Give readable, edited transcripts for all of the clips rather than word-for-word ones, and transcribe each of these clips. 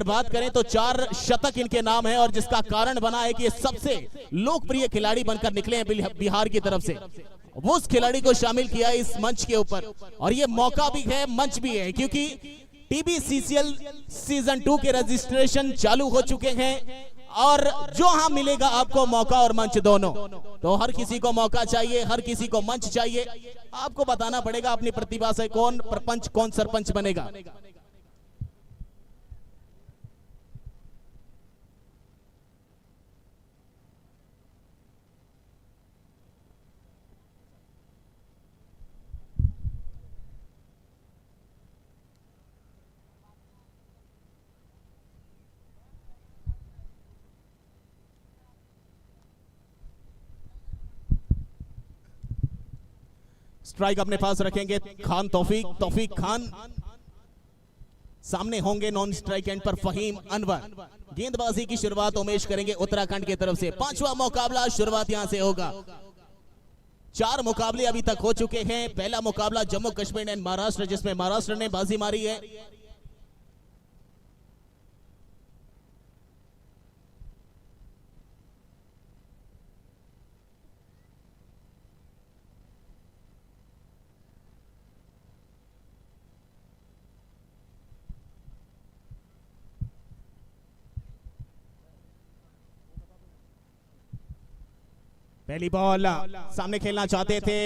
बात करें तो 4 शतक इनके नाम है और जिसका कारण बना है कि ये सबसे लोकप्रिय खिलाड़ी बनकर निकले हैं बिहार की तरफ से। वो उस खिलाड़ी को शामिल किया इस मंच के ऊपर और ये मौका भी है, मंच भी है, क्योंकि TBCCL सीजन 2 के रजिस्ट्रेशन चालू हो चुके हैं और जो हाँ मिलेगा आपको मौका और मंच दोनों। तो हर किसी को मौका चाहिए, हर किसी को मंच चाहिए। आपको बताना पड़ेगा अपनी प्रतिभा से कौन प्रपंच कौन सरपंच बनेगा। स्ट्राइक अपने पास रखेंगे खान तौफीक खान, सामने होंगे नॉन स्ट्राइक एंड पर फहीम अनवर। गेंदबाजी की शुरुआत उमेश करेंगे उत्तराखंड की तरफ से। 5वां मुकाबला शुरुआत यहां से होगा। 4 मुकाबले अभी तक हो चुके हैं। पहला मुकाबला जम्मू कश्मीर एंड महाराष्ट्र, जिसमें महाराष्ट्र ने बाजी मारी है। पहली बॉल सामने खेलना चाहते थे,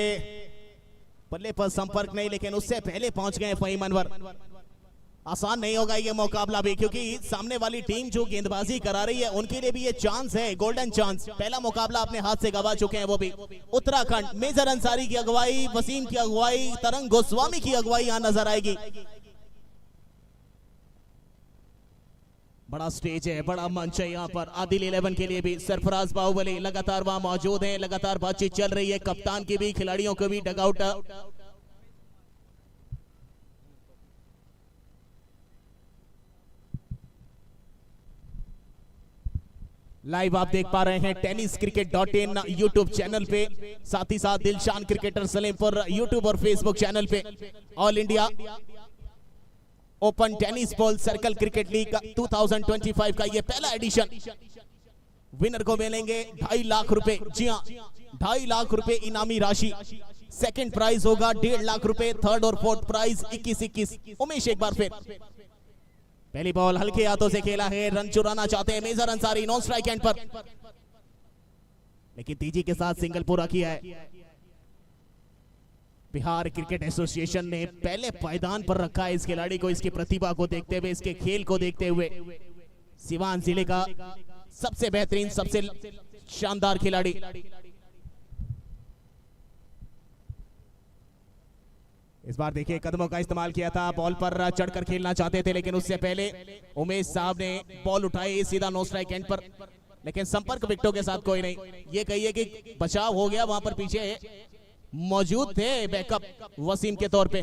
बल्ले पर संपर्क नहीं, लेकिन उससे पहले पहुंच गए फहीम अनवर। आसान नहीं होगा ये मुकाबला भी, क्योंकि सामने वाली टीम जो गेंदबाजी करा रही है उनके लिए भी ये चांस है, गोल्डन चांस। पहला मुकाबला अपने हाथ से गवा चुके हैं वो भी उत्तराखंड। मेजर अंसारी की अगुवाई, वसीम की अगुवाई, तरंग गोस्वामी की अगुवाई यहां नजर आएगी। बड़ा स्टेज है, बड़ा मंच है यहाँ पर आदिल 11 के लिए भी। सरफराज बाहुबली लगातार वहां मौजूद हैं, लगातार बातचीत चल रही है, कप्तान की भी, खिलाड़ियों को भी। डगआउट लाइव आप देख पा रहे हैं tenniscricket.in यूट्यूब चैनल पे, साथ ही साथ दिलशान क्रिकेटर सलेमपुर यूट्यूब और फेसबुक चैनल पे। All India open tennis ball circle cricket league 2025 का ये पहला एडिशन। विनर को मिलेंगे 2.5 लाख रुपए। जी हाँ, 2.5 लाख रुपए इनामी राशि। सेकंड प्राइज होगा 1.5 लाख रुपए, थर्ड और फोर्थ प्राइज 21-21। उमेश एक बार फिर। पहली बॉल हल्के हाथों से खेला है, रन चुराना चाहते हैं major Ansari non strike end पर, लेकिन तेजी के साथ सिंगल पूरा किया है। बिहार क्रिकेट एसोसिएशन ने पहले पायदान पर रखा है इस खिलाड़ी को, इसकी प्रतिभा को देखते हुए, इसके खेल को देखते हुए। सिवान जिले का सबसे बेहतरीन, सबसे शानदार खिलाड़ी। इस बार देखिए कदमों का इस्तेमाल किया था, बॉल पर चढ़कर खेलना चाहते थे, लेकिन उससे पहले उमेश साहब ने बॉल उठाई सीधा नो स्ट्राइक एंड पर, लेकिन संपर्क विकेटों के साथ कोई नहीं। ये कहिए कि बचाव हो गया, वहां पर पीछे मौजूद थे बैकअप वसीम के तौर पे।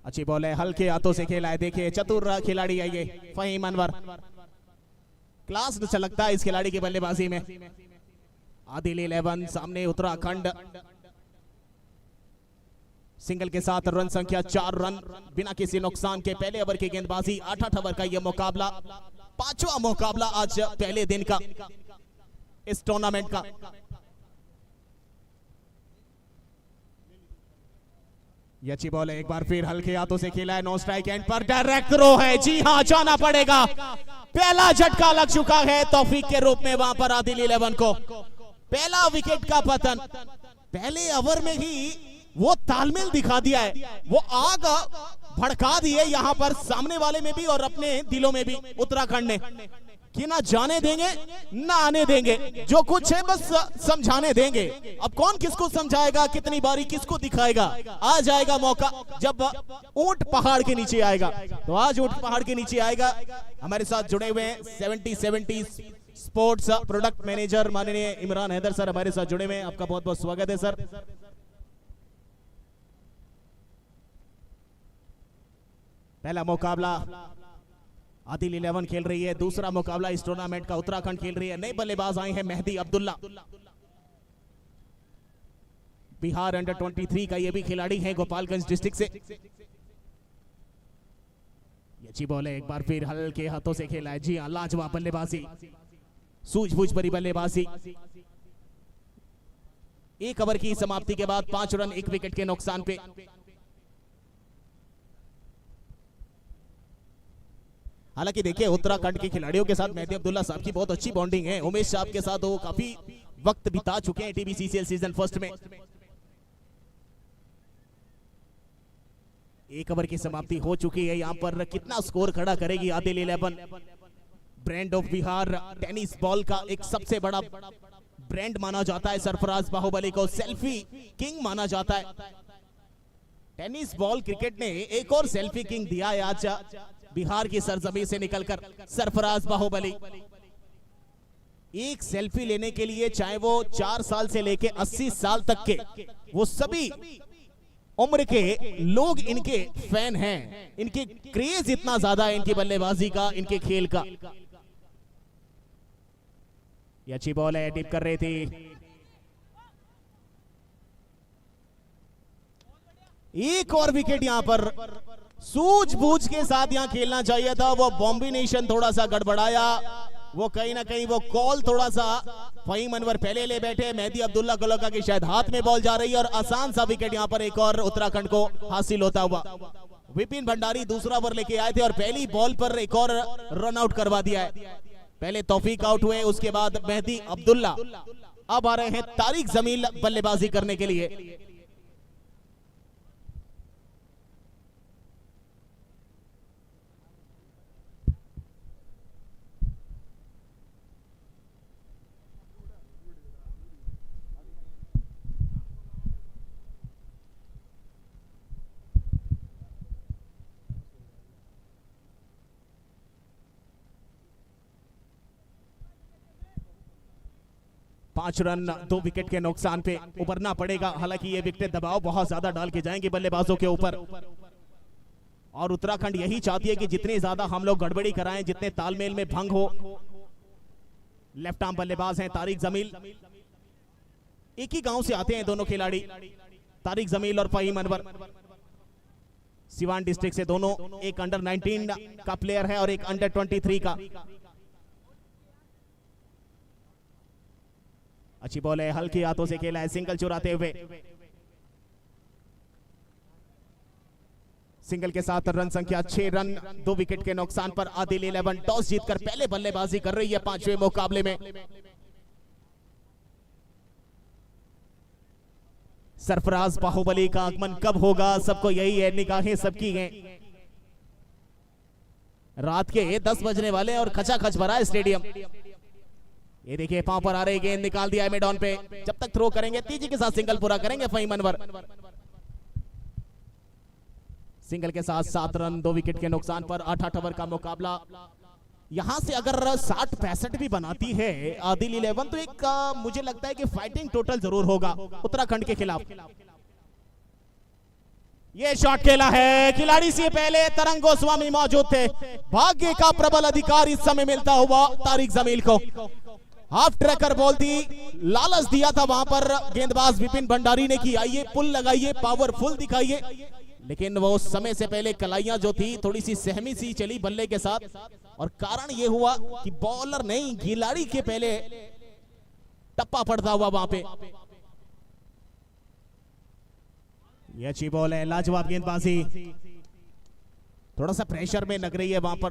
अच्छी बॉल है, हल्के हाथों से खेला है। देखिए चतुर खिलाड़ी है ये फहीम अनवर, क्लास छलकता है इस खिलाड़ी की बल्लेबाजी में। आदिल 11 सामने उत्तराखंड, सिंगल के साथ रन संख्या 4 रन बिना किसी नुकसान के। पहले ओवर की गेंदबाजी, 8 ओवर का यह मुकाबला, 5वां मुकाबला आज पहले दिन का इस टूर्नामेंट का। ये अच्छी बॉल है, एक बार फिर हल्के हाथों से खेला है, नो स्ट्राइक एंड पर डायरेक्ट थ्रो है। जी हां, जाना पड़ेगा, पहला झटका लग चुका है तौफीक के रूप में वहां पर आदिल 11 को। पहला विकेट का पतन, पहले ओवर में ही वो तालमेल दिखा दिया है, वो आग भड़का दी है यहाँ पर सामने वाले में भी और अपने दिलों में भी उत्तराखंड ने, कि ना जाने देंगे ना आने देंगे, जो कुछ है बस समझाने देंगे। अब कौन किसको समझाएगा, कितनी बारी किसको दिखाएगा, आ जाएगा मौका जब ऊंट पहाड़ के नीचे आएगा। तो आज ऊंट पहाड़ के नीचे आएगा। हमारे साथ जुड़े हुए हैं 70 स्पोर्ट्स प्रोडक्ट मैनेजर माननीय इमरान हैदर सर, हमारे साथ जुड़े हुए हैं। आपका बहुत बहुत स्वागत है सर। पहला मुकाबला आदिल 11 खेल रही है दूसरा मुकाबला इस टूर्नामेंट का। उत्तराखंड खेल रही है, नए बल्लेबाज आए हैं मेहदी अब्दुल्ला, बिहार अंडर 23 का ये भी खिलाड़ी है गोपालगंज डिस्ट्रिक्ट से। ये अच्छी बॉल है, एक बार फिर हल्के हाथों से खेला है। जी हाँ, लाजवाब बल्लेबाजी, सूझबूझ भरी बल्लेबाजी। एक ओवर की समाप्ति के बाद 5 रन 1 विकेट के नुकसान पे। हालांकि देखिए उत्तराखंड के खिलाड़ियों के साथ मेहदी अब्दुल्ला साहब की बहुत अच्छी बॉन्डिंग है। उमेश साहब के साथ वो काफी वक्त बिता चुके हैं टीबीसीसीएल सीजन फर्स्ट में। एक ओवर की समाप्ति हो चुकी है। यहां पर कितना स्कोर खड़ा करेगी Adil 11? Brand of Bihar tennis ball का एक सबसे बड़ा ब्रांड माना जाता है। सरफराज बाहुबली को सेल्फी किंग माना जाता है। टेनिस बॉल क्रिकेट ने एक और सेल्फी किंग दिया है आज बिहार की सरजमी से निकलकर। सरफराज बाहुबली एक सेल्फी लेने के लिए चाहे वो 4 साल से लेके 80 साल तक के वो सभी उम्र के लोग इनके फैन हैं। इनके क्रेज इतना ज्यादा है इनकी बल्लेबाजी का, इनके खेल का। ये अच्छी बॉल है, टिप कर रही थी। एक और विकेट यहां पर सूझबूझ के साथ यहां खेलना चाहिए था। वो कॉम्बिनेशन थोड़ा सा गड़बड़ाया, वो कहीं ना कहीं वो कॉल थोड़ा सा फहीम अनवर पहले ले बैठे। मेहदी अब्दुल्ला को लगा कि शायद हाथ में बॉल जा रही है और आसान सा विकेट यहां पर एक और उत्तराखंड को हासिल होता हुआ। विपिन भंडारी दूसरा ओवर लेके आए थे और पहली बॉल पर एक और रन आउट करवा दिया है। पहले तौफीक आउट हुए, उसके बाद मेहदी अब्दुल्ला। अब आ रहे हैं तारिक जमील बल्लेबाजी करने के लिए। पांच रन 2 विकेट के नुकसान पे उबरना पड़ेगा। हालांकि ये विकेट दबाव बहुत ज्यादा डाल के जाएंगे बल्लेबाजों के ऊपर, और उत्तराखंड यही चाहती है कि जितनी ज्यादा हम लोग गड़बड़ी कराएं, जितने तालमेल में भंग हो। लेफ्ट आर्म बल्लेबाज हैं तारिक जमील, एक ही गांव से आते हैं दोनों खिलाड़ी, तारिक जमील और फहीम अनवर। सिवान डिस्ट्रिक्ट से दोनों, एक अंडर 19 का प्लेयर है और एक अंडर 23 का। अच्छी बॉल है, हल्के हाथों से खेला है, सिंगल चुराते हुए। सिंगल के साथ रन संख्या 6 रन 2 विकेट के नुकसान पर आदिल 11 टॉस जीतकर पहले बल्लेबाजी कर रही है 5वें मुकाबले में। सरफराज बाहुबली का आगमन कब होगा, सबको यही है, निगाहें सबकी हैं। रात के 10 बजने वाले और खचाखच भरा है स्टेडियम। ये देखिए पांव पर आ रही गेंद, निकाल दिया है मिड ऑन पे। जब तक थ्रो करेंगे तेजी के साथ सिंगल पूरा करेंगे फहीम अनवर। सिंगल के साथ 7 रन 2 विकेट के नुकसान पर 8 ओवर का मुकाबला। यहां से अगर 60-65 भी बनाती है आदिल 11 तो एक मुझे लगता है कि फाइटिंग टोटल जरूर होगा उत्तराखंड के खिलाफ। ये शॉट खेला है, खिलाड़ी से पहले तरंग गोस्वामी मौजूद थे। भाग्य का प्रबल अधिकार इस समय मिलता हुआ तारिक जमील को। हाफ ट्रैकर बॉल थी, लालच दिया था वहां पर गेंदबाज विपिन भंडारी ने कि आइए पुल लगाइए, पावरफुल दिखाइए, लेकिन वो समय से पहले कलाइयां जो थी थोड़ी सी सहमी सी चली बल्ले के साथ, और कारण ये हुआ कि बॉलर नहीं खिलाड़ी के पहले टप्पा पड़ता हुआ वहां पे। ये अच्छी बॉल है, लाजवाब गेंदबाजी, थोड़ा सा प्रेशर में लग रही है वहां पर।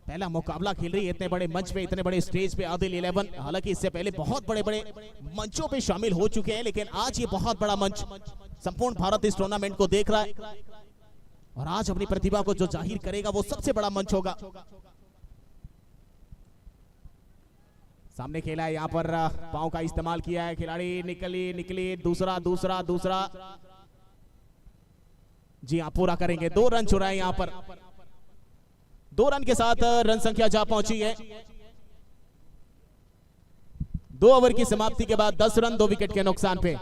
पहला मुकाबला खेल रही है इतने बड़े मंच पे, इतने बड़े स्टेज पे आदिल 11। हालांकि इससे पहले बहुत बड़े बड़े मंचों पे शामिल हो चुके हैं, लेकिन आज ये बहुत बड़ा मंच, संपूर्ण भारत इस टूर्नामेंट को देख रहा है और आज अपनी प्रतिभा को जो जाहिर करेगा वो सबसे बड़ा मंच होगा। सामने खेला है, यहाँ पर पांव का इस्तेमाल किया है खिलाड़ी, निकली दूसरा दूसरा दूसरा, जी हाँ पूरा करेंगे। 2 रन चुराए यहाँ पर, 2 रन के साथ रन संख्या जा पहुंची है। 2 ओवर की समाप्ति के बाद 10 रन 2 विकेट के नुकसान पे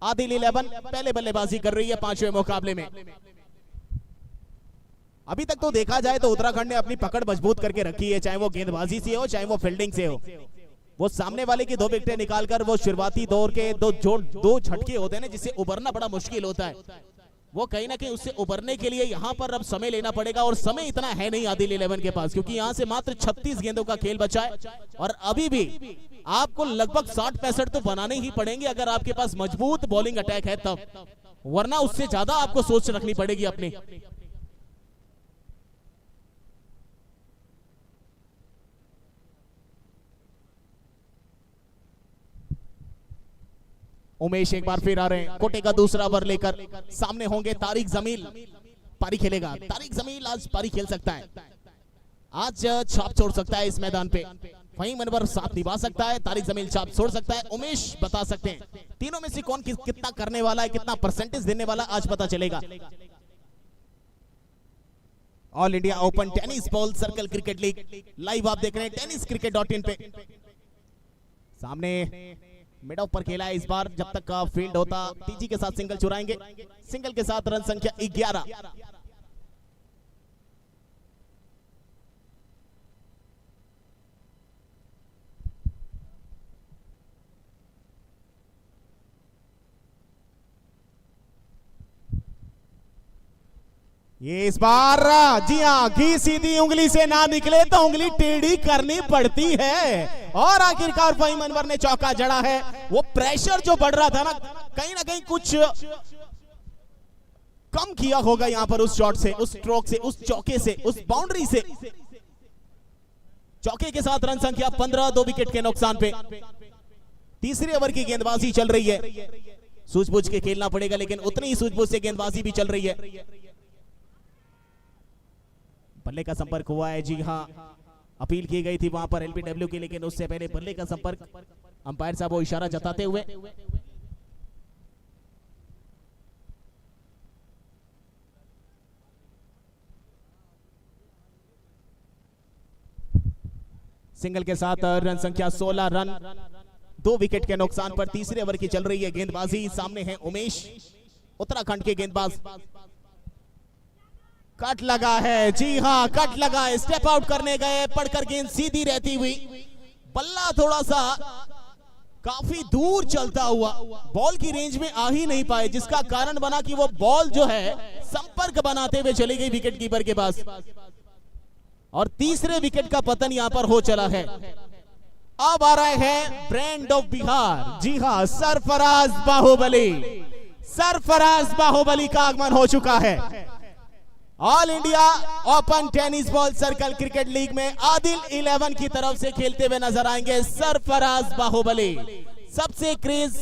आदिल 11 पहले बल्लेबाजी कर रही है 5वें मुकाबले में। अभी तक तो देखा जाए तो उत्तराखंड ने अपनी पकड़ मजबूत करके रखी है, चाहे वो गेंदबाजी से हो चाहे वो फील्डिंग से हो। वो सामने वाले की 2 विकेटें निकालकर वो शुरुआती दौर के दो झटके होते हैं ना, जिससे उबरना बड़ा मुश्किल होता है, वो कहीं ना कहीं उससे उबरने के लिए यहां पर अब समय लेना पड़ेगा। और समय इतना है नहीं आदिल 11 के पास, क्योंकि यहां से मात्र 36 गेंदों का खेल बचा है और अभी भी आपको लगभग 60-65 तो बनाने ही पड़ेंगे अगर आपके पास मजबूत बॉलिंग अटैक है तब, वरना उससे ज्यादा आपको सोच रखनी पड़ेगी अपनी। उमेश एक बार फिर आ रहे हैं, कोटे का दूसरा ओवर लेकर सामने होंगे तारिक जमील। पारी खेलेगा तारिक जमील, आज पारी खेल सकता है, आज छाप छोड़ सकता है इस मैदान पे। फहीम अनवर साथ निभा सकता है, तारिक जमील छाप छोड़ सकता है, उमेश बता सकते हैं तीनों में से कौन कितना करने वाला है, कितना परसेंटेज देने वाला, आज पता चलेगा। All India open tennis ball circle cricket league live आप देख रहे हैं tenniscricket.in पे। सामने मिड ऑफ पर खेला है इस बार, जब तक का फील्ड होता तीजी के साथ सिंगल चुराएंगे, सिंगल के साथ रन संख्या 11। ये इस बार जी हाँ, घी सीधी उंगली से ना निकले तो उंगली टेढ़ी करनी पड़ती है और आखिरकार फहीम अनवर ने चौका जड़ा है। वो प्रेशर जो बढ़ रहा था ना कहीं कुछ कम किया होगा यहां पर, उस शॉट से, उस स्ट्रोक से, उस चौके से, उस बाउंड्री से। चौके के साथ रन संख्या 15, 2 विकेट के नुकसान पे। तीसरे ओवर की गेंदबाजी चल रही है, सूझबूझ के खेलना पड़ेगा, लेकिन उतनी ही सूझबूझ से गेंदबाजी भी चल रही है। बल्ले का संपर्क हुआ है, जी हां, अपील की गई थी वहां पर एलबीडब्ल्यू की, लेकिन उससे पहले बल्ले का संपर्क, अंपायर साहब वो इशारा जताते हुए। सिंगल के साथ रन संख्या 16 रन, 2 विकेट के नुकसान पर तीसरे ओवर की चल रही है गेंदबाजी। सामने है उमेश, उत्तराखंड के गेंदबाज। कट लगा है, जी हां कट लगा है, स्टेप आउट करने गए, पड़कर गेंद सीधी रहती हुई, बल्ला थोड़ा सा काफी दूर चलता हुआ बॉल की रेंज में आ ही नहीं पाए, जिसका कारण बना कि वो बॉल जो है संपर्क बनाते हुए चली गई विकेट कीपर के पास और तीसरे विकेट का पतन यहां पर हो चला है। अब आ रहे हैं ब्रांड ऑफ बिहार, जी हां, सरफराज बाहुबली, सरफराज बाहुबली का आगमन हो चुका है। All India open tennis ball circle cricket league में आदिल 11 की तरफ से खेलते हुए नजर आएंगे सरफराज बाहुबली। सबसे क्रेज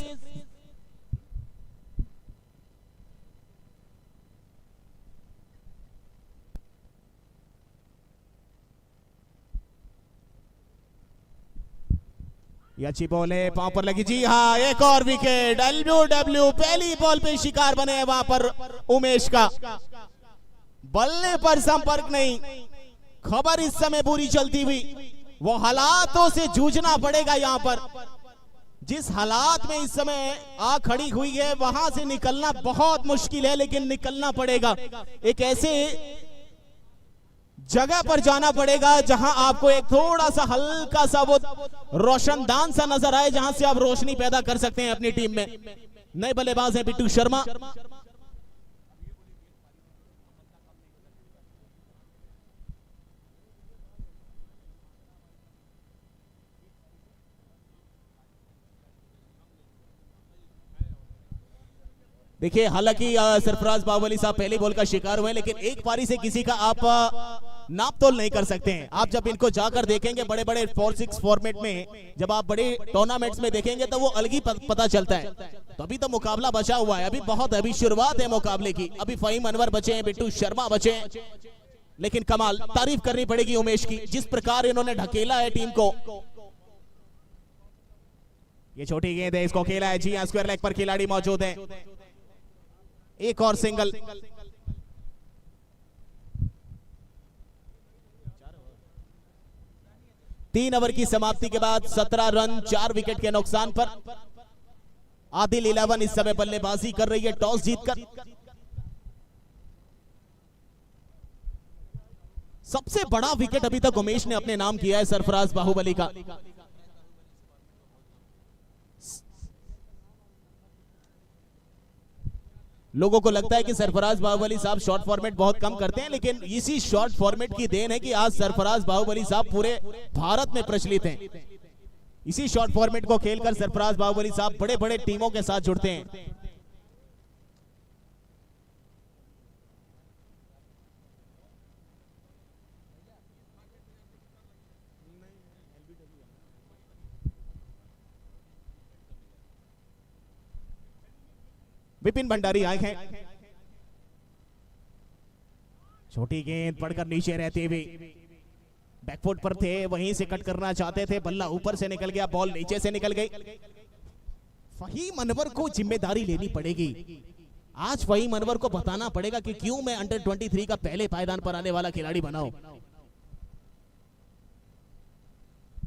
ये अच्छी बॉल है, पांव पर लगी, जी हाँ, एक और विकेट। एलबीडब्ल्यू पहली बॉल पे शिकार बने वहां पर उमेश का, बल्ले पर संपर्क नहीं। खबर इस समय पूरी चलती हुई, वो हालातों से जूझना पड़ेगा यहां पर, जिस हालात में इस समय आ खड़ी हुई है वहां से निकलना बहुत मुश्किल है, लेकिन निकलना पड़ेगा। एक ऐसे जगह पर जाना पड़ेगा जहां आपको एक थोड़ा सा हल्का सा वो रोशनदान सा नजर आए, जहां से आप रोशनी पैदा कर सकते हैं अपनी टीम में। नए बल्लेबाज हैं बिट्टू शर्मा, देखिए हालांकि सरफराज बाहुबली साहब पहली बॉल का शिकार हुए, लेकिन एक पारी से किसी का आप नाप तोल नहीं कर सकते हैं। आप जब इनको जाकर देखेंगे बड़े बड़े 4-6 फॉर्मेट में, जब आप बड़े टूर्नामेंट्स में देखेंगे तो वो अलग ही पता चलता है। तो अभी तो मुकाबला बचा हुआ है, अभी शुरुआत है मुकाबले की। अभी फहीम अनवर बचे हैं, बिट्टू शर्मा बचे हैं, लेकिन कमाल तारीफ करनी पड़ेगी उमेश की, जिस प्रकार इन्होंने ढकेला है टीम को। ये छोटी गेंद है, इसको खेला है, जी हाँ, स्क्वायर लेग पर खिलाड़ी मौजूद है। एक और सिंगल, तीन ओवर की समाप्ति के बाद 17 रन 4 विकेट के नुकसान पर आदिल 11 इस समय बल्लेबाजी कर रही है टॉस जीतकर। सबसे बड़ा विकेट अभी तक उमेश ने अपने नाम किया है सरफराज बाहुबली का। लोगों को लगता है कि सरफराज बाहुबली साहब शॉर्ट फॉर्मेट बहुत कम करते हैं, लेकिन इसी शॉर्ट फॉर्मेट की देन है कि आज सरफराज बाहुबली साहब पूरे भारत में प्रचलित हैं। इसी शॉर्ट फॉर्मेट को खेलकर सरफराज बाहुबली साहब बड़े बड़े टीमों के साथ जुड़ते हैं। विपिन भंडारी आए हैं, छोटी गेंद पड़कर नीचे रहते हुए बैकफुट पर थे, वहीं से कट करना चाहते थे, बल्ला ऊपर से निकल गया, बॉल नीचे से निकल गई। फहीम अनवर को जिम्मेदारी लेनी पड़ेगी आज। फहीम अनवर को बताना पड़ेगा कि क्यों मैं अंडर 23 का पहले पायदान पर आने वाला खिलाड़ी बनाऊं।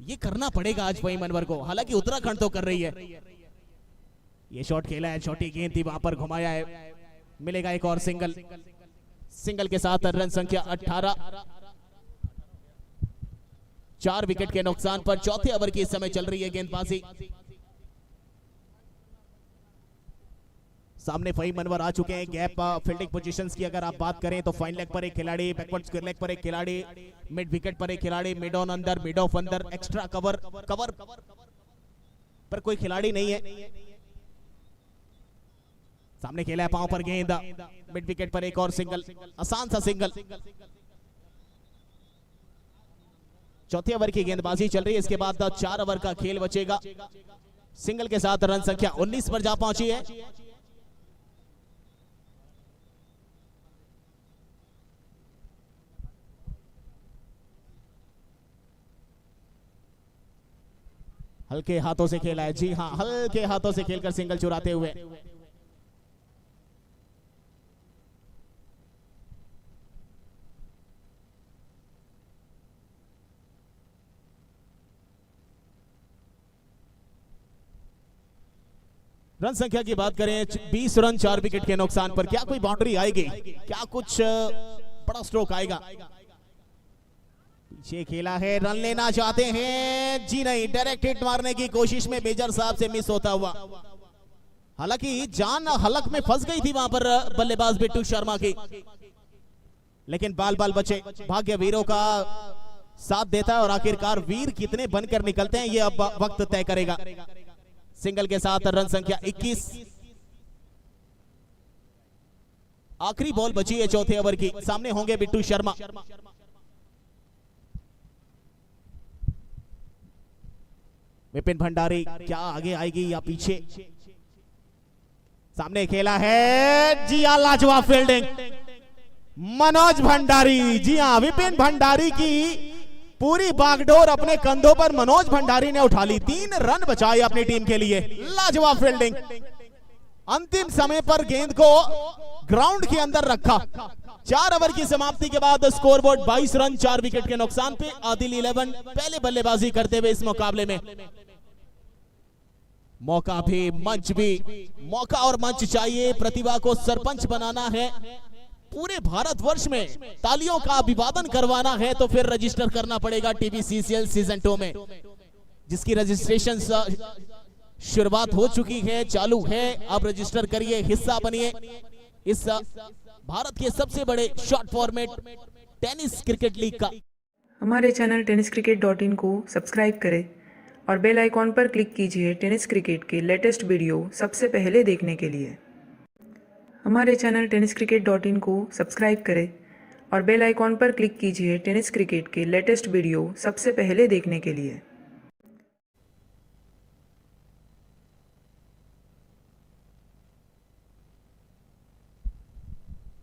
ये करना पड़ेगा आज फहीम अनवर को, हालांकि उत्तराखंड तो कर रही है। ये शॉट खेला है, छोटी गेंद थी, वहां पर घुमाया है, मिलेगा एक और सिंगल। सिंगल के साथ रन संख्या 18। 4 विकेट के नुकसान पर चौथे ओवर की इस समय चल रही है गेंदबाजी। सामने फहीम अनवर आ चुके हैं। गैप फील्डिंग पोजीशंस की अगर आप बात करें तो फाइन लेग पर एक खिलाड़ी, बैकवर्ड लेग पर एक खिलाड़ी, मिड विकेट पर एक खिलाड़ी, मिड ऑन अंदर, मिड ऑफ अंदर, एक्स्ट्रा कवर पर कोई खिलाड़ी नहीं है। सामने खेला है पांव पर गेंद, मिड विकेट पर एक और सिंगल, आसान सा सिंगल। चौथे ओवर की गेंदबाजी चल रही है, इसके बाद 4 ओवर का खेल बचेगा। सिंगल के साथ रन संख्या 19 पर जा पहुंची है। हल्के हाथों से खेला है, जी हां, हल्के हाथों से खेलकर सिंगल चुराते हुए। रन संख्या की बात करें 20 रन 4 विकेट के नुकसान पर। क्या कोई बाउंड्री आएगी, क्या कुछ बड़ा स्ट्रोक आएगा? पीछे खेला है, रन लेना चाहते हैं, जी नहीं, डायरेक्ट हिट मारने की कोशिश में मेजर साहब से मिस होता हुआ। हालांकि जान हलक में फंस गई थी वहां पर बल्लेबाज बिट्टू शर्मा की, लेकिन बाल बाल बचे। भाग्य वीरों का साथ देता है और आखिरकार वीर कितने बनकर निकलते हैं ये अब वक्त तय करेगा। सिंगल के साथ रन संख्या 21। आखिरी बॉल बची है चौथे ओवर की, सामने होंगे बिट्टू शर्मा। विपिन भंडारी क्या आगे आएगी या पीछे? सामने खेला है, जी हां, लाजवाब फील्डिंग मनोज भंडारी। जी हां, विपिन भंडारी की पूरी बागडोर अपने कंधों पर मनोज भंडारी ने उठा ली। 3 रन बचाए अपनी टीम के लिए। लाजवाब फील्डिंग, अंतिम समय पर गेंद को ग्राउंड के अंदर रखा। 4 ओवर की समाप्ति के बाद स्कोरबोर्ड 22 रन 4 विकेट के नुकसान पे। आदिल 11 पहले बल्लेबाजी करते हुए इस मुकाबले में। मौका भी, मंच भी, मौका और मंच चाहिए। प्रतिभा को सरपंच बनाना है, पूरे भारतवर्ष में तालियों का अभिवादन करवाना है तो फिर रजिस्टर करना पड़ेगा टीबीसीसीएल सीजन 2 में, जिसकी रजिस्ट्रेशन शुरुआत हो चुकी है, चालू है। आप रजिस्टर करिए, हिस्सा बनिए इस भारत के सबसे बड़े short format tennis cricket league का। हमारे चैनल tenniscricket.in को सब्सक्राइब करें और बेल आइकॉन पर क्लिक कीजिए टेनिस क्रिकेट के लेटेस्ट वीडियो सबसे पहले देखने के लिए। हमारे चैनल tenniscricket.in को सब्सक्राइब करें और बेल आइकॉन पर क्लिक कीजिए टेनिस क्रिकेट के लेटेस्ट वीडियो सबसे पहले देखने के लिए।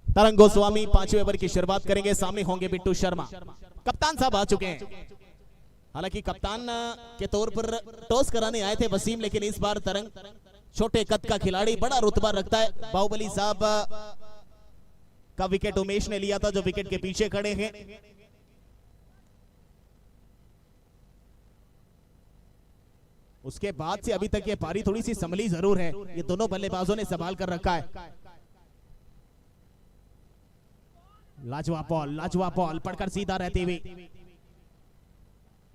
तरंग गोस्वामी 5वें ओवर की शुरुआत करेंगे। सामने होंगे बिट्टू शर्मा। कप्तान साहब आ चुके हैं। हालांकि कप्तान के तौर पर टॉस कराने आए थे वसीम, लेकिन इस बार तरंग छोटे कद का खिलाड़ी, बड़ा रुतबा रखता है। बाहुबली साहब का विकेट उमेश ने लिया था, जो विकेट के पीछे खड़े हैं। उसके बाद से अभी तक ये पारी थोड़ी सी संभली जरूर है, ये दोनों बल्लेबाजों ने संभाल कर रखा है। लाजवाब बॉल पड़कर सीधा रहती हुई।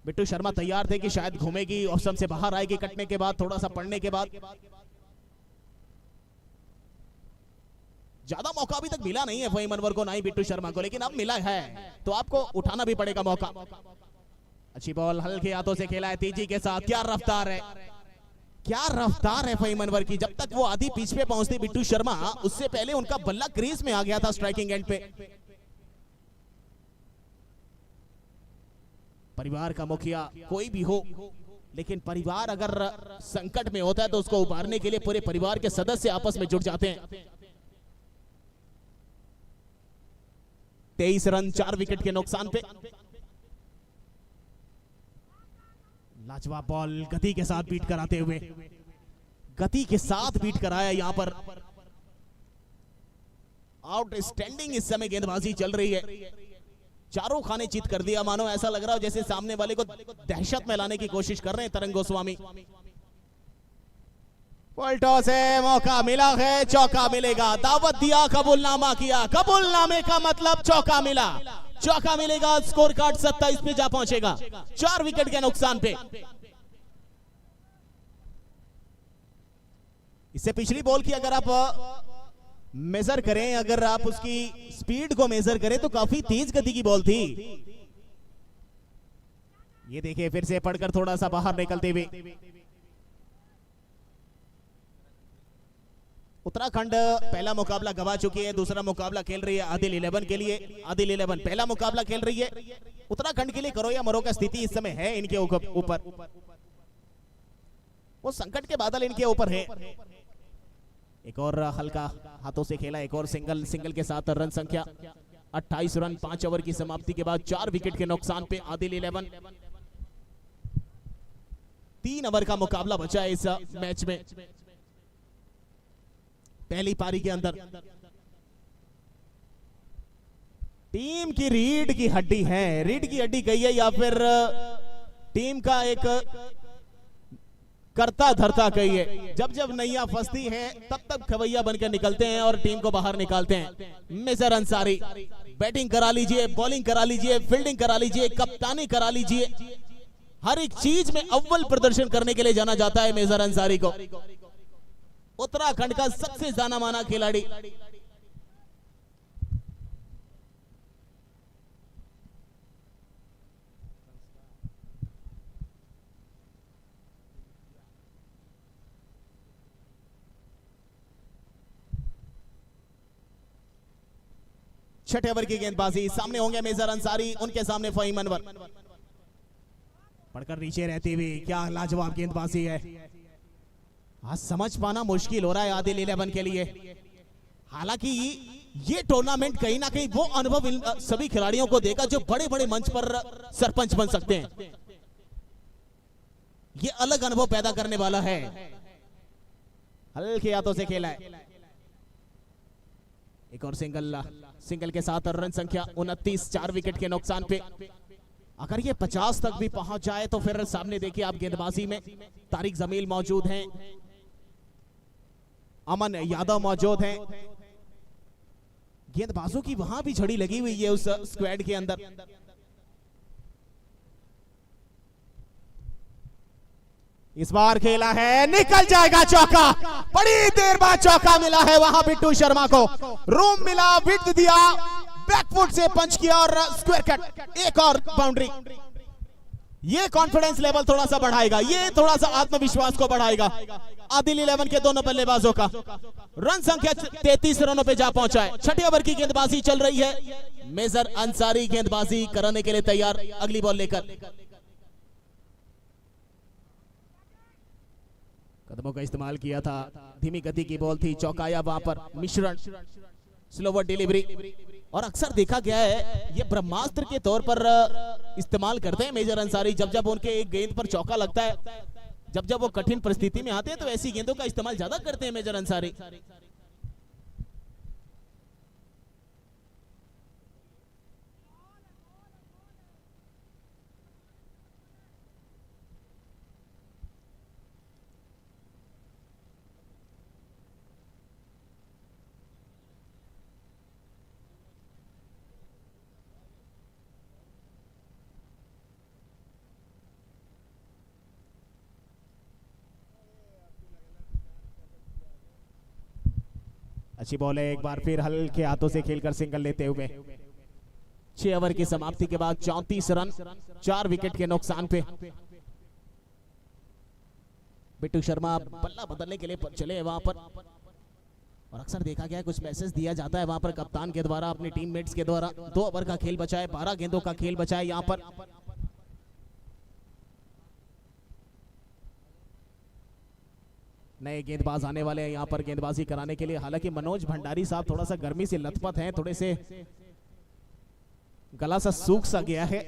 बिट्टू शर्मा तैयार थे कि शायद घूमेगी, ऑप्शन से बाहर आएगी कटने के बाद, थोड़ा सा पड़ने के बाद। ज्यादा मौका अभी तक मिला नहीं है फहीम अनवर को, ना ही बिट्टू शर्मा को, लेकिन अब मिला है तो आपको उठाना भी पड़ेगा मौका। अच्छी बॉल हल्के हाथों से खेला है तेजी के साथ। क्या रफ्तार है, क्या रफ्तार है फहीम अनवर की। जब तक वो आधी पिच पे पहुंचती बिट्टू शर्मा, उससे पहले उनका बल्ला क्रीज में आ गया था स्ट्राइकिंग एंड पे। परिवार का मुखिया कोई भी हो, लेकिन परिवार अगर संकट में होता है तो उसको उबारने के लिए पूरे परिवार के सदस्य आपस में जुट जाते हैं। 23 रन 4 विकेट के नुकसान पे। लाजवाब बॉल गति के साथ बीट कराते हुए, गति के साथ बीट कराया यहां पर। आउटस्टैंडिंग इस समय गेंदबाजी चल रही है। चारों खाने चित कर दिया, मानो ऐसा लग रहा हो जैसे सामने वाले को दहशत में लाने की कोशिश कर रहे हैं तरंग गोस्वामी। टॉस है, मौका मिला है, चौका मिलेगा। दावत दिया, कबूलनामा किया, कबूलनामे का मतलब चौका मिला। चौका मिलेगा, स्कोर कार्ड 27 पे जा पहुंचेगा 4 विकेट के नुकसान पे। इससे पिछली बॉल की अगर आप मेजर करें, अगर आप उसकी स्पीड को मेजर करें तो काफी तेज गति की बॉल थी। ये देखिए फिर से पढ़कर थोड़ा सा बाहर निकलते हुए। उत्तराखंड पहला मुकाबला गवा चुकी है, दूसरा मुकाबला खेल रही है आदिल 11 के लिए। आदिल 11 पहला मुकाबला खेल रही है। उत्तराखंड के लिए करो या मरो का स्थिति इस समय है इनके ऊपर। वो संकट के बादल इनके ऊपर है। एक और हल्का हाथों से खेला, एक और सिंगल के साथ रन संख्या 28 रन 5 ओवर की समाप्ति के बाद 4 विकेट के नुकसान पे आदिल 11। 3 ओवर का मुकाबला बचा है इस मैच में। पहली पारी के अंदर टीम की रीढ़ की हड्डी है, रीढ़ की हड्डी कही है या फिर टीम का एक करता धरता कही है। जब जब नैया फंसती है तब तब खवैया बनकर निकलते हैं और टीम को बाहर निकालते हैं। मेजर अंसारी बैटिंग करा लीजिए, बॉलिंग करा लीजिए, फील्डिंग करा लीजिए, कप्तानी करा लीजिए, हर एक चीज में अव्वल प्रदर्शन करने के लिए जाना जाता है मेजर अंसारी को। उत्तराखंड का सबसे जाना माना खिलाड़ी। छठे ओवर की गेंदबाजी, सामने होंगे मेजर अंसारी, उनके सामने फहीम अनवर। पढ़कर नीचे रहती हुई, क्या लाजवाब गेंदबाजी है। आज समझ पाना मुश्किल हो रहा है आदिल 11 के लिए। हालांकि ये टूर्नामेंट कहीं ना कहीं वो अनुभव इन सभी खिलाड़ियों को देगा जो बड़े बड़े मंच पर सरपंच बन सकते हैं। ये अलग अनुभव पैदा करने वाला है। हल्के हाथों से खेला है, एक और सिंगल के साथ रन संख्या 29 4 विकेट के नुकसान पे। अगर ये 50 तक भी पहुंच जाए तो फिर सामने देखिए आप गेंदबाजी में तारिक जमील मौजूद हैं, अमन यादव मौजूद हैं। गेंदबाजों की वहां भी झड़ी लगी हुई है उस स्क्वाड के अंदर। इस बार खेला है, निकल जाएगा चौका। बड़ी देर बाद चौका मिला है वहां बिट्टू शर्मा को। रूम मिला, विड्थ दिया, बैकफुट से पंच किया और स्क्वायर कट, एक और बाउंड्री। ये कॉन्फिडेंस लेवल थोड़ा सा बढ़ाएगा, ये थोड़ा सा आत्मविश्वास को बढ़ाएगा आदिल 11 के दोनों बल्लेबाजों का। रन संख्या 33 रनों पे जा पहुंचा है। छठे ओवर की गेंदबाजी चल रही है। मेजर अंसारी गेंदबाजी कराने के लिए तैयार, अगली बॉल लेकर। कदमों का इस्तेमाल किया था, धीमी गति की बॉल थी, चौकाया वहां पर। मिश्रण, स्लोवर डिलीवरी, और अक्सर देखा गया है ये ब्रह्मास्त्र के तौर पर इस्तेमाल करते हैं मेजर अंसारी। जब जब उनके एक गेंद पर चौका लगता है, जब जब वो कठिन परिस्थिति में आते हैं तो ऐसी गेंदों का इस्तेमाल ज्यादा करते हैं मेजर अंसारी। अच्छी बॉल है, एक बार फिर हल्के हाथों से खेलकर सिंगल लेते हुए 6 ओवर की समाप्ति के बाद 34 रन 4 विकेट के नुकसान पे। बिट्टू शर्मा बल्ला बदलने के लिए चले हैं वहां पर, और अक्सर देखा गया है कुछ मैसेज दिया जाता है वहां पर कप्तान के द्वारा अपने टीममेट्स के द्वारा। 2 ओवर का खेल बचा है, 12 गेंदों का खेल बचा है यहां पर। नए गेंदबाज आने वाले हैं यहां पर गेंदबाजी कराने के लिए। हालांकि मनोज भंडारी साहब थोड़ा सा गर्मी से लथपथ हैं, थोड़े से गला सा सूख सा गया है,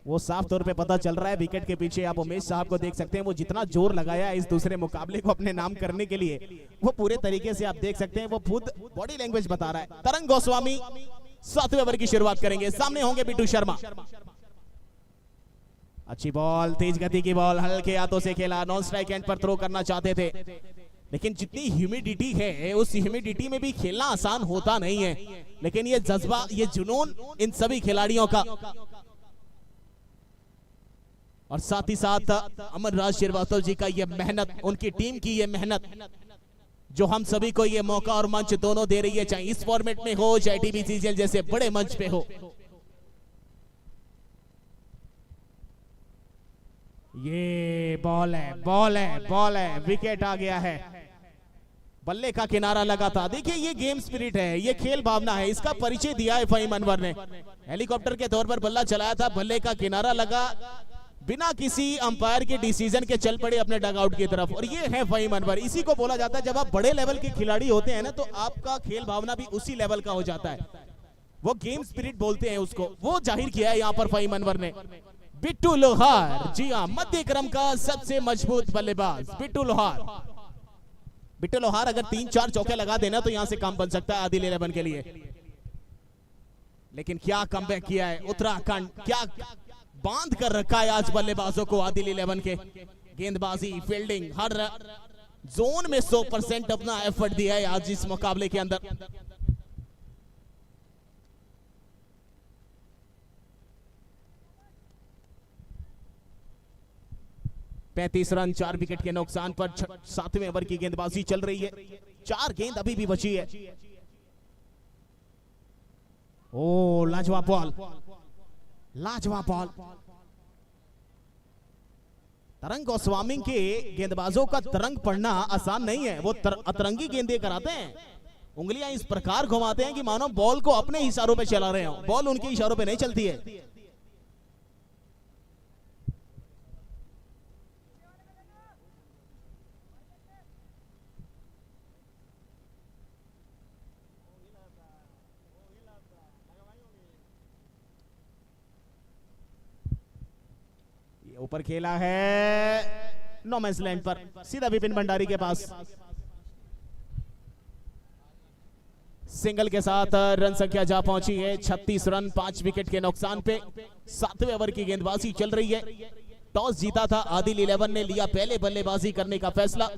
वो साफ तौर पे पता चल रहा है। विकेट के पीछे आप उमेश साहब को देख सकते हैं, वो जितना जोर लगाया है इस दूसरे मुकाबले को अपने नाम करने के लिए, वो पूरे तरीके से आप देख सकते हैं, वो खुद बॉडी लैंग्वेज बता रहा है। तरंग गोस्वामी 7वें ओवर की शुरुआत करेंगे, सामने होंगे बिट्टू शर्मा। अच्छी बॉल, तेज गति की बॉल, हल्के हाथों से खेला, नॉन स्ट्राइक एंड पर थ्रो करना चाहते थे, लेकिन जितनी ह्यूमिडिटी है उस ह्यूमिडिटी में भी खेलना आसान होता नहीं है। लेकिन ये जज्बा, ये जुनून इन सभी खिलाड़ियों का, और साथ ही साथ अमरराज श्रीवास्तव जी का ये मेहनत, उनकी टीम की ये मेहनत, जो हम सभी को ये मौका और मंच दोनों दे रही है, चाहे इस फॉर्मेट में हो चाहे टीबीसीसीएल जैसे बड़े मंच पे हो। ये बॉल है, बॉल है, बॉल है, विकेट आ गया है। बल्ले का किनारा लगा था। देखिए ये गेम स्पिरिट है, ये खेल भावना है, इसका परिचय दिया है फहीम अनवर ने। हेलीकॉप्टर के तौर पर बल्ला चलाया था, बल्ले का किनारा लगा, बिना किसी अंपायर के डिसीजन के चल पड़े अपने डगआउट की तरफ, और ये है फहीम अनवर। इसी को बोला जाता है जब आप बड़े लेवल के खिलाड़ी होते हैं ना, तो आपका खेल भावना भी उसी लेवल का हो जाता है, वो गेम स्पिरिट बोलते हैं उसको, वो जाहिर किया है यहाँ पर फहीम अनवर ने। बिट्टू लोहार, जी हाँ, मध्य क्रम का सबसे मजबूत बल्लेबाज बिट्टू लोहार। बिट्टू लोहार अगर 3-4 चौके लगा देना तो यहां से काम बन सकता है आदिल 11 के लिए। लेकिन क्या कमबैक किया है उत्तराखंड, क्या बांध कर रखा है आज बल्लेबाजों को आदिल 11 के। गेंदबाजी, फील्डिंग, हर जोन में 100% अपना एफर्ट दिया है आज इस मुकाबले के अंदर। पैंतीस रन 4 विकेट के नुकसान पर 7वें ओवर की गेंदबाजी चल रही है। 4 गेंद अभी भी बची है। ओ लाजवाब बॉल, लाजवाब बॉल। तरंग गोस्वामी के गेंदबाजों का तरंग पढ़ना आसान नहीं है, वो अतरंगी गेंदें कराते हैं, उंगलियां इस प्रकार घुमाते हैं कि मानो बॉल को अपने इशारों पे चला रहे हो, बॉल उनके इशारों पे नहीं चलती है। ऊपर खेला है नो मैंस लैंड पर, सीधा विपिन भंडारी के पास। सिंगल के साथ रन संख्या जा पहुंची है 36 रन 5 विकेट के नुकसान पे। 7वें ओवर की गेंदबाजी चल रही है। टॉस जीता था आदिल 11 ने, लिया पहले बल्लेबाजी करने का फैसला।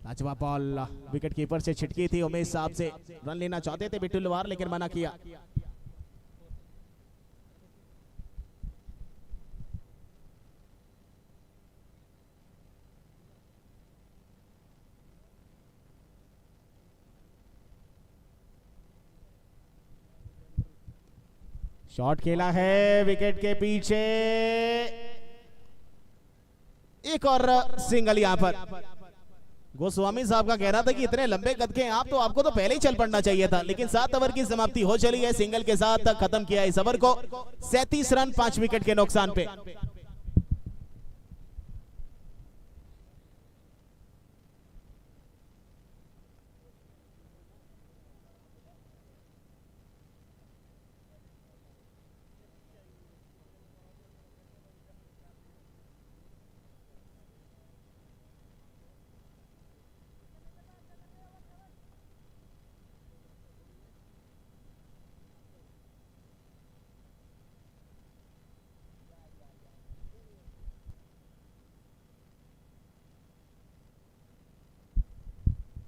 लाजवाब बॉल, विकेट कीपर से छिटकी थी, उमेश साहब से रन लेना चाहते थे बिट्टू लोहार, लेकिन मना किया। शॉट खेला है विकेट के पीछे, एक और सिंगल यहां पर। गोस्वामी साहब का कहना था कि इतने लंबे कद के आप, तो आपको तो पहले ही चल पड़ना चाहिए था, लेकिन 7 ओवर की समाप्ति हो चली है। सिंगल के साथ खत्म किया इस ओवर को 37 रन 5 विकेट के नुकसान पे।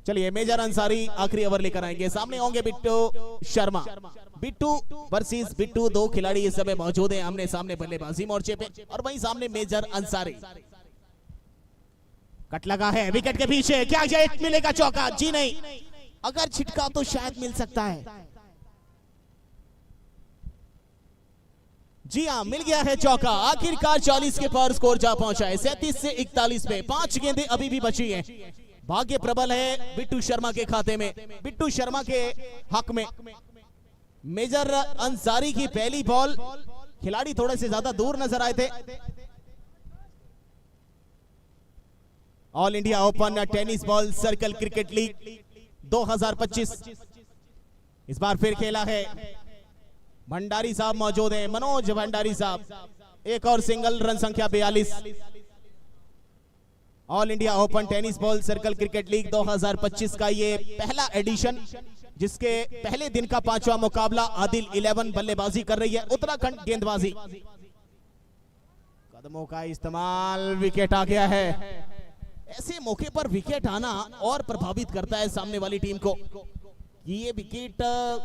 चलिए मेजर अंसारी आखिरी ओवर लेकर आएंगे। सामने होंगे बिट्टू शर्मा। बिट्टू वर्सेस बिट्टू, दो खिलाड़ी इस समय मौजूद हैं आमने सामने बल्लेबाजी मोर्चे पे, और वहीं सामने मेजर अंसारी। कट लगा है विकेट के पीछे, क्या ये मिलेगा चौका? जी नहीं, अगर छिटका तो शायद मिल सकता है। जी हाँ, मिल गया है चौका। आखिरकार 40 के पार स्कोर जा पहुंचा है, 37 से 41 पे। 5 गेंदें अभी भी बची हैं। भाग्य प्रबल है बिट्टू शर्मा के खाते में, बिट्टू शर्मा के हक में। मेजर अंसारी की पहली बॉल, खिलाड़ी थोड़े से ज्यादा दूर नजर आए थे। All India open tennis ball circle cricket league 2025 इस बार फिर खेला है। भंडारी साहब मौजूद हैं, मनोज भंडारी साहब। एक और सिंगल, रन संख्या 42। All India open tennis ball circle cricket league 2025 का ये पहला एडिशन, जिसके पहले दिन का 5वां मुकाबला। आदिल 11 बल्लेबाजी कर रही है, उत्तराखंड गेंदबाजी। कदमों का इस्तेमाल, विकेट आ गया है। ऐसे मौके पर विकेट आना और प्रभावित करता है सामने वाली टीम को। ये विकेट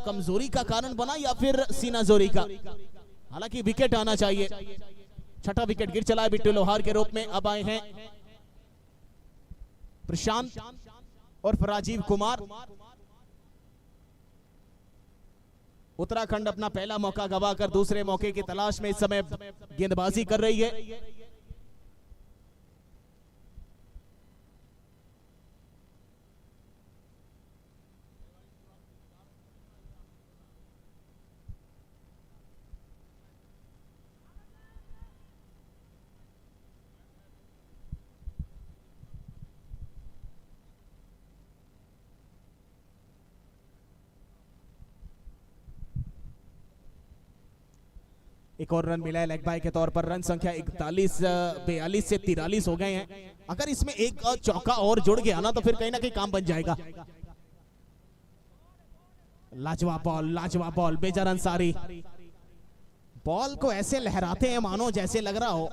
कमजोरी का कारण बना या फिर सीनाजोरी का? हालांकि विकेट आना चाहिए। छठा विकेट गिर चला है बिट्टू लोहार के रूप में। अब आए हैं प्रशांत और राजीव कुमार। उत्तराखंड अपना पहला मौका गवाकर दूसरे मौके की तलाश में इस समय गेंदबाजी कर रही है। एक और रन मिला है लेग बाय के तौर पर। रन संख्या 42 से 43 हो गए हैं। अगर इसमें एक चौका और जुड़ गया ना तो फिर कहीं ना कहीं काम बन जाएगा। लाजवाब बॉल, लाजवाब बॉल। मेजर अंसारी बॉल को ऐसे लहराते हैं मानो जैसे लग रहा हो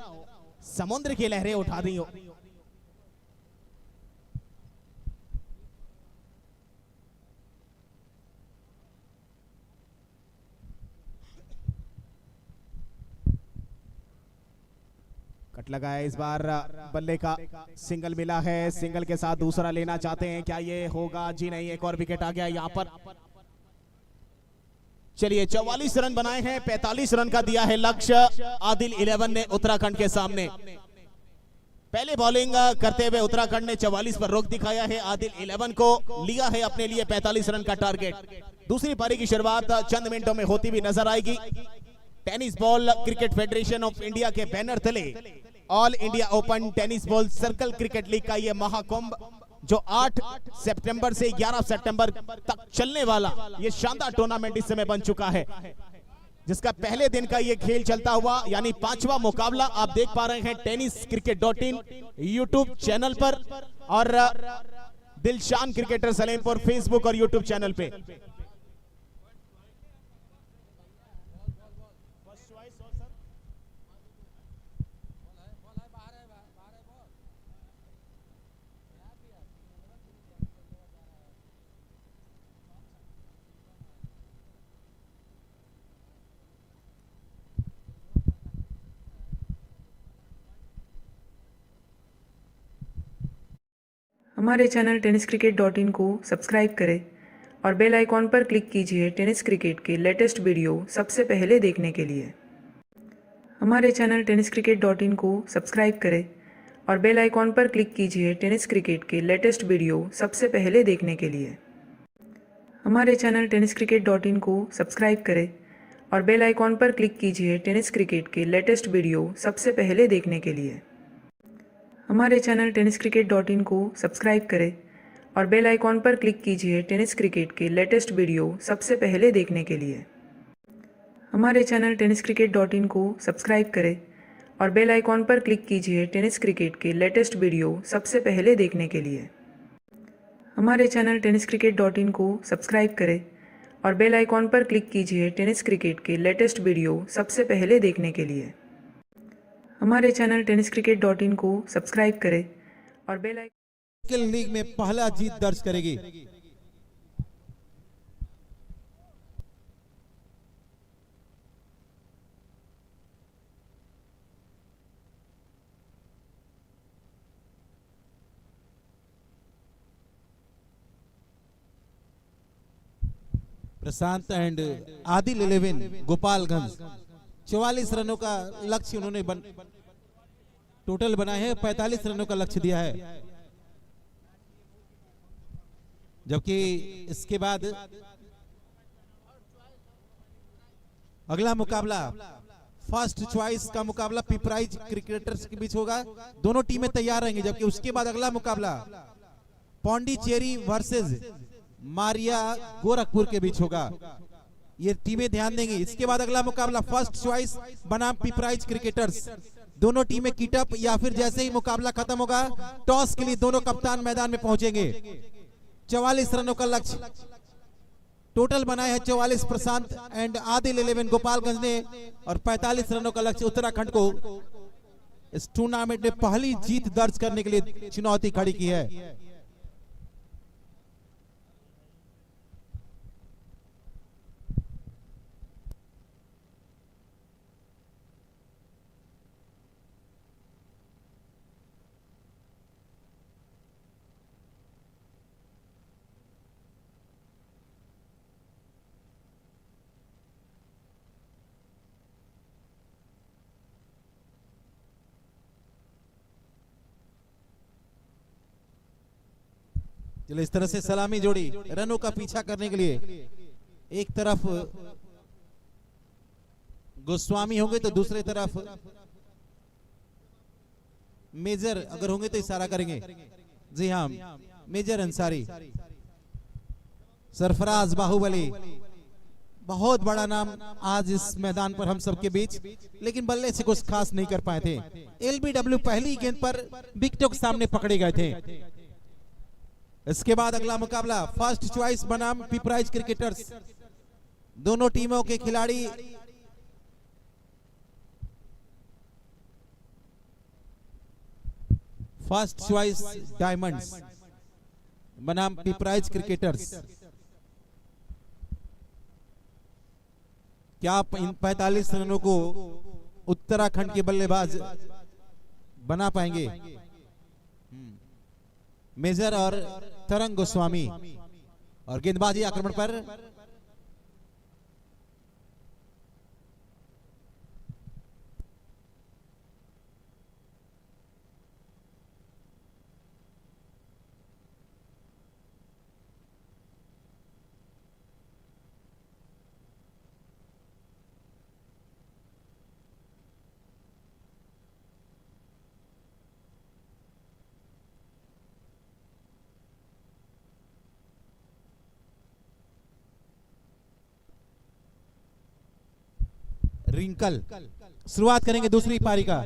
समुद्र की लहरें उठा रही हो। कट लगा है इस बार, बल्ले का सिंगल मिला है। सिंगल के साथ दूसरा लेना चाहते हैं, क्या ये होगा? जी नहीं, एक और विकेट आ गया यहां पर। चलिए 44 रन बनाए हैं, 45 रन का दिया है लक्ष्य आदिल 11 ने उत्तराखंड के सामने। पहले बॉलिंग करते हुए उत्तराखंड ने 44 पर रोक दिखाया है। आदिल 11 को लिया है अपने लिए 45 रन का टारगेट। दूसरी पारी की शुरुआत चंद मिनटों में होती हुई नजर आएगी। Tennis ball cricket federation of India के बैनर तले all India open tennis ball circle cricket league का यह महाकुंभ, जो 8 सितंबर से 11 सितंबर तक चलने वाला यह शानदार टूर्नामेंट इस समय बन चुका है, जिसका पहले दिन का यह खेल चलता हुआ यानी 5वां मुकाबला आप देख पा रहे हैं tenniscricket.in यूट्यूब चैनल पर और दिलशान क्रिकेटर सलेमपुर फेसबुक और यूट्यूब चैनल पे। हमारे चैनल tenniscricket.in को सब्सक्राइब करें और बेल आइकॉन पर क्लिक कीजिए टेनिस क्रिकेट के लेटेस्ट वीडियो सबसे पहले देखने के लिए। हमारे चैनल tenniscricket.in को सब्सक्राइब करें और बेल आइकॉन पर क्लिक कीजिए टेनिस क्रिकेट के लेटेस्ट वीडियो सबसे पहले देखने के लिए। हमारे चैनल tenniscricket.in को सब्सक्राइब करें और बेल आइकॉन पर क्लिक कीजिए टेनिस क्रिकेट के लेटेस्ट वीडियो सबसे पहले देखने के लिए। हमारे चैनल tenniscricket.in को सब्सक्राइब करें और बेल आइकॉन पर क्लिक कीजिए टेनिस क्रिकेट के लेटेस्ट वीडियो सबसे पहले देखने के लिए। हमारे चैनल tenniscricket.in को सब्सक्राइब करें और बेल आइकॉन पर क्लिक कीजिए टेनिस क्रिकेट के लेटेस्ट वीडियो सबसे पहले देखने के लिए। हमारे चैनल tenniscricket.in को सब्सक्राइब करें और बेल आइकॉन पर क्लिक कीजिए टेनिस क्रिकेट के लेटेस्ट वीडियो सबसे पहले देखने के लिए। हमारे चैनल tenniscricket.in को सब्सक्राइब करें और बेल आइकन लीग में पहला जीत दर्ज करेगी। प्रशांत एंड आदिल 11 गोपालगंज 44 रनों का लक्ष्य उन्होंने टोटल बनाए हैं, 45 रनों का लक्ष्य दिया है। जबकि इसके बाद अगला मुकाबला फर्स्ट चॉइस का मुकाबला पिपराइज क्रिकेटर्स के बीच होगा। दोनों टीमें तैयार रहेंगी। जबकि उसके बाद अगला मुकाबला पौंडीचेरी वर्सेस मारिया गोरखपुर के बीच होगा। ये टीमें ध्यान देंगी। इसके बाद अगला मुकाबला फर्स्ट चॉइस बनाम पिपराइज क्रिकेटर्स। दोनों टीमें किटअप या फिर जैसे ही मुकाबला खत्म होगा टॉस के लिए दोनों कप्तान मैदान में पहुंचेंगे। 44 रनों का लक्ष्य टोटल बनाए हैं 44 प्रशांत एंड आदिल 11 गोपालगंज ने, और 45 रनों का लक्ष्य उत्तराखंड को इस टूर्नामेंट में पहली जीत दर्ज करने के लिए चुनौती खड़ी की है। चलो इस तरह से सलामी जोड़ी रनों का पीछा करने के लिए एक तरफ गोस्वामी होंगे तो दूसरी तरफ मेजर अगर होंगे तो इशारा करेंगे। जी हाँ, मेजर अंसारी, सरफराज बाहुबली, बहुत बड़ा नाम आज इस मैदान पर हम सबके बीच, लेकिन बल्ले से कुछ खास नहीं कर पाए थे। एलबीडब्ल्यू पहली गेंद पर विकेटों के सामने पकड़े गए थे। इसके बाद अगला मुकाबला फर्स्ट चॉइस बनाम पिपराइज क्रिकेटर्स। दोनों टीमों के खिलाड़ी फर्स्ट चॉइस डायमंड्स बनाम पिपराइज क्रिकेटर्स। क्या इन 45 रनों को उत्तराखंड के बल्लेबाज बना पाएंगे? मेजर और तरंग गोस्वामी, और गेंदबाजी आक्रमण पर रिंकल शुरुआत करेंगे दूसरी पारी का।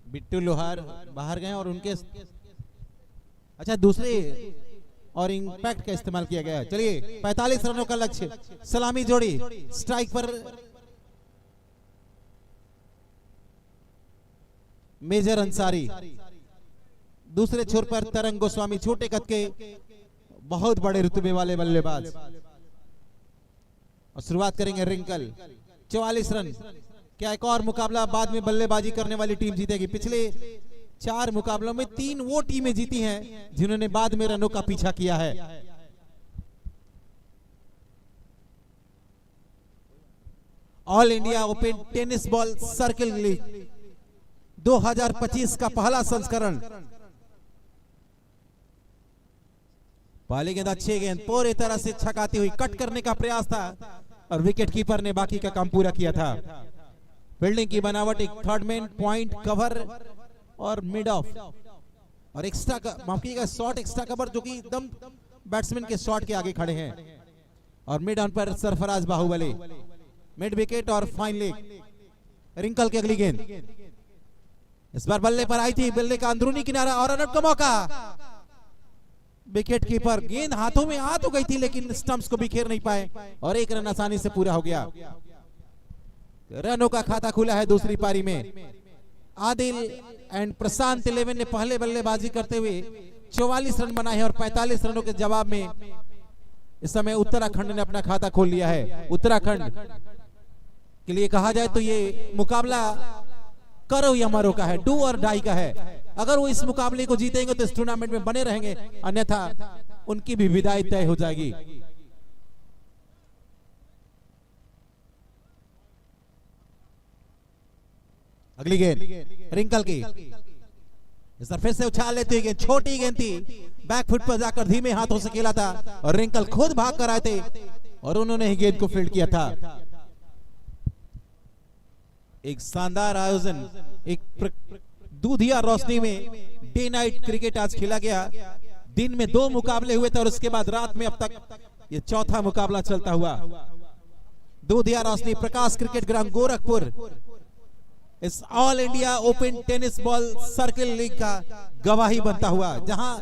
बिट्टू लोहार बाहर गए और उनके अच्छा दूसरे और इंपैक्ट का इस्तेमाल किया गया। चलिए 45 रनों का लक्ष्य, सलामी जोड़ी स्ट्राइक पर मेजर अंसारी, दूसरे छोर पर तरंग गोस्वामी, छोटे कद के बहुत बड़े रुतबे वाले बल्लेबाज। और शुरुआत करेंगे रिंकल। 44 रन। क्या एक और मुकाबला बाद में बल्लेबाजी करने वाली टीम जीतेगी? पिछले 4 मुकाबलों में 3 वो टीमें जीती हैं जिन्होंने बाद में रनों का पीछा किया है। All India open tennis ball circle league 2025 का पहला संस्करण। पहली गेंद अच्छी गेंद पूरी तरह से छकाती हुई कट करने का प्रयास था और विकेट कीपर ने बाकी का काम पूरा किया था। फील्डिंग की बनावट एक थर्ड मैन पॉइंट कवर और मिड ऑफ और एक्स्ट्रा माफ कीजिएगा शॉट एक्स्ट्रा कवर जो कि एकदम बैट्समैन के शॉट के आगे खड़े हैं। और मिड ऑन पर सरफराज बाहुबली, मिड विकेट और फाइन लेग। रिंकल की अगली गेंद इस बार बल्ले पर आई थी, बल्ले का अंदरूनी किनारा और रन का मौका। विकेट कीपर, गेंद हाथों में आ तो गई थी लेकिन स्टंप्स को बिखेर नहीं पाए और 1 रन आसानी से पूरा हो गया। रनों का खाता खुला है दूसरी पारी में। आदिल एंड प्रशांत 11 ने पहले बल्लेबाजी करते हुए 44 रन बनाए हैं और 45 रनों के जवाब में इस समय उत्तराखंड ने अपना खाता खोल लिया है। उत्तराखंड के लिए कहा जाए तो ये मुकाबला करो या मरो का है, डू और डाई का है। अगर वो इस मुकाबले को जीतेंगे तो इस टूर्नामेंट में बने रहेंगे, अन्यथा उनकी भी विदाई तय हो जाएगी। अगली गेंद रिंकल की, इस बार फिर से उछाल लेते गेंद, छोटी गेंद थी, बैक फुट पर जाकर धीमे हाथों से खेला था और रिंकल खुद भाग कर आए थे और उन्होंने ही गेंद को फील्ड किया था। एक शानदार आयोजन, एक दूधिया रोशनी में डे नाइट क्रिकेट आज खेला गया। दिन में 2 मुकाबले हुए थे और उसके बाद रात में अब तक ये चौथा मुकाबला चलता हुआ। दूधिया रोशनी प्रकाश क्रिकेट ग्राउंड गोरखपुर इस all India open tennis ball circle league का गवाही बनता हुआ, जहां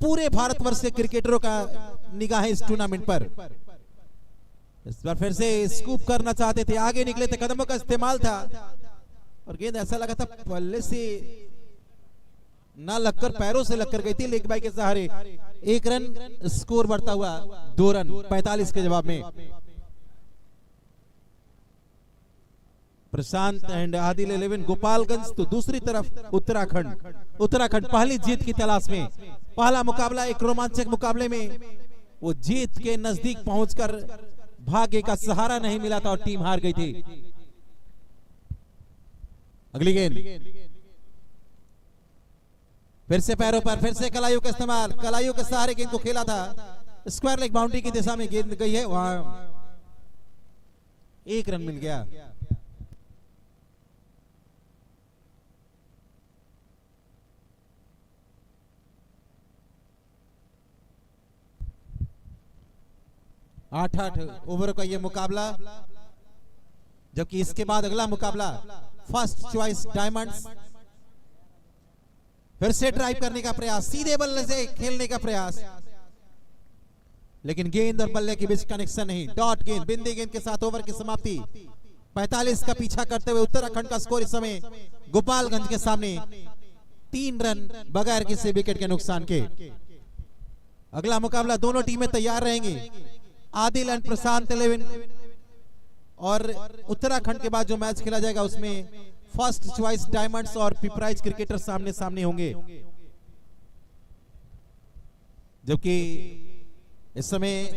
पूरे भारतवर्ष के क्रिकेटरों का निगाह है इस टूर्नामेंट पर। इस बार फिर से स्कूप करना चाहते थे, आगे निकले थे, कदमों का इस्तेमाल था और गेंद ऐसा लगा था पल्ले से ना लगकर पैरों से लगकर गई थी लेग बाई के सहारे। 1 रन स्कोर बढ़ता हुआ 2 रन 45 के जवाब में। प्रशांत एंड आदिल 11 गोपालगंज, तो दूसरी तरफ उत्तराखंड पहली जीत की तलाश में। पहला मुकाबला एक रोमांचक मुकाबले में वो जीत के नजदीक पहुंचकर भाग्य का सहारा नहीं मिला था और टीम हार गई थी। अगली गेंद फिर से पैरों पर, फिर से कलाइयों का इस्तेमाल, कलाइयों के सहारे गेंद को खेला था। स्क्वायर लेग बाउंड्री की दिशा में गेंद गई है, वहां 1 रन मिल गया। आठ ओवर का ये मुकाबला, जबकि इसके बाद अगला मुकाबला फर्स्ट चॉइस डायमंड्स। फिर से ड्राइव करने का प्रयास, सीधे बल्ले से खेलने का प्रयास, लेकिन गेंद और बल्ले के बीच कनेक्शन नहीं। डॉट गेंद, बिंदी गेंद के साथ ओवर की समाप्ति। 45 का पीछा करते हुए उत्तराखंड का स्कोर इस समय गोपालगंज के सामने 3 रन बगैर किसी विकेट के नुकसान के। अगला मुकाबला दोनों टीमें तैयार रहेंगी। आदिल एंड प्रशांत 11 और उत्तराखंड के बाद जो मैच खेला जाएगा उसमें फर्स्ट चॉइस डायमंड्स और पिपराइज क्रिकेटर सामने सामने होंगे। जबकि इस समय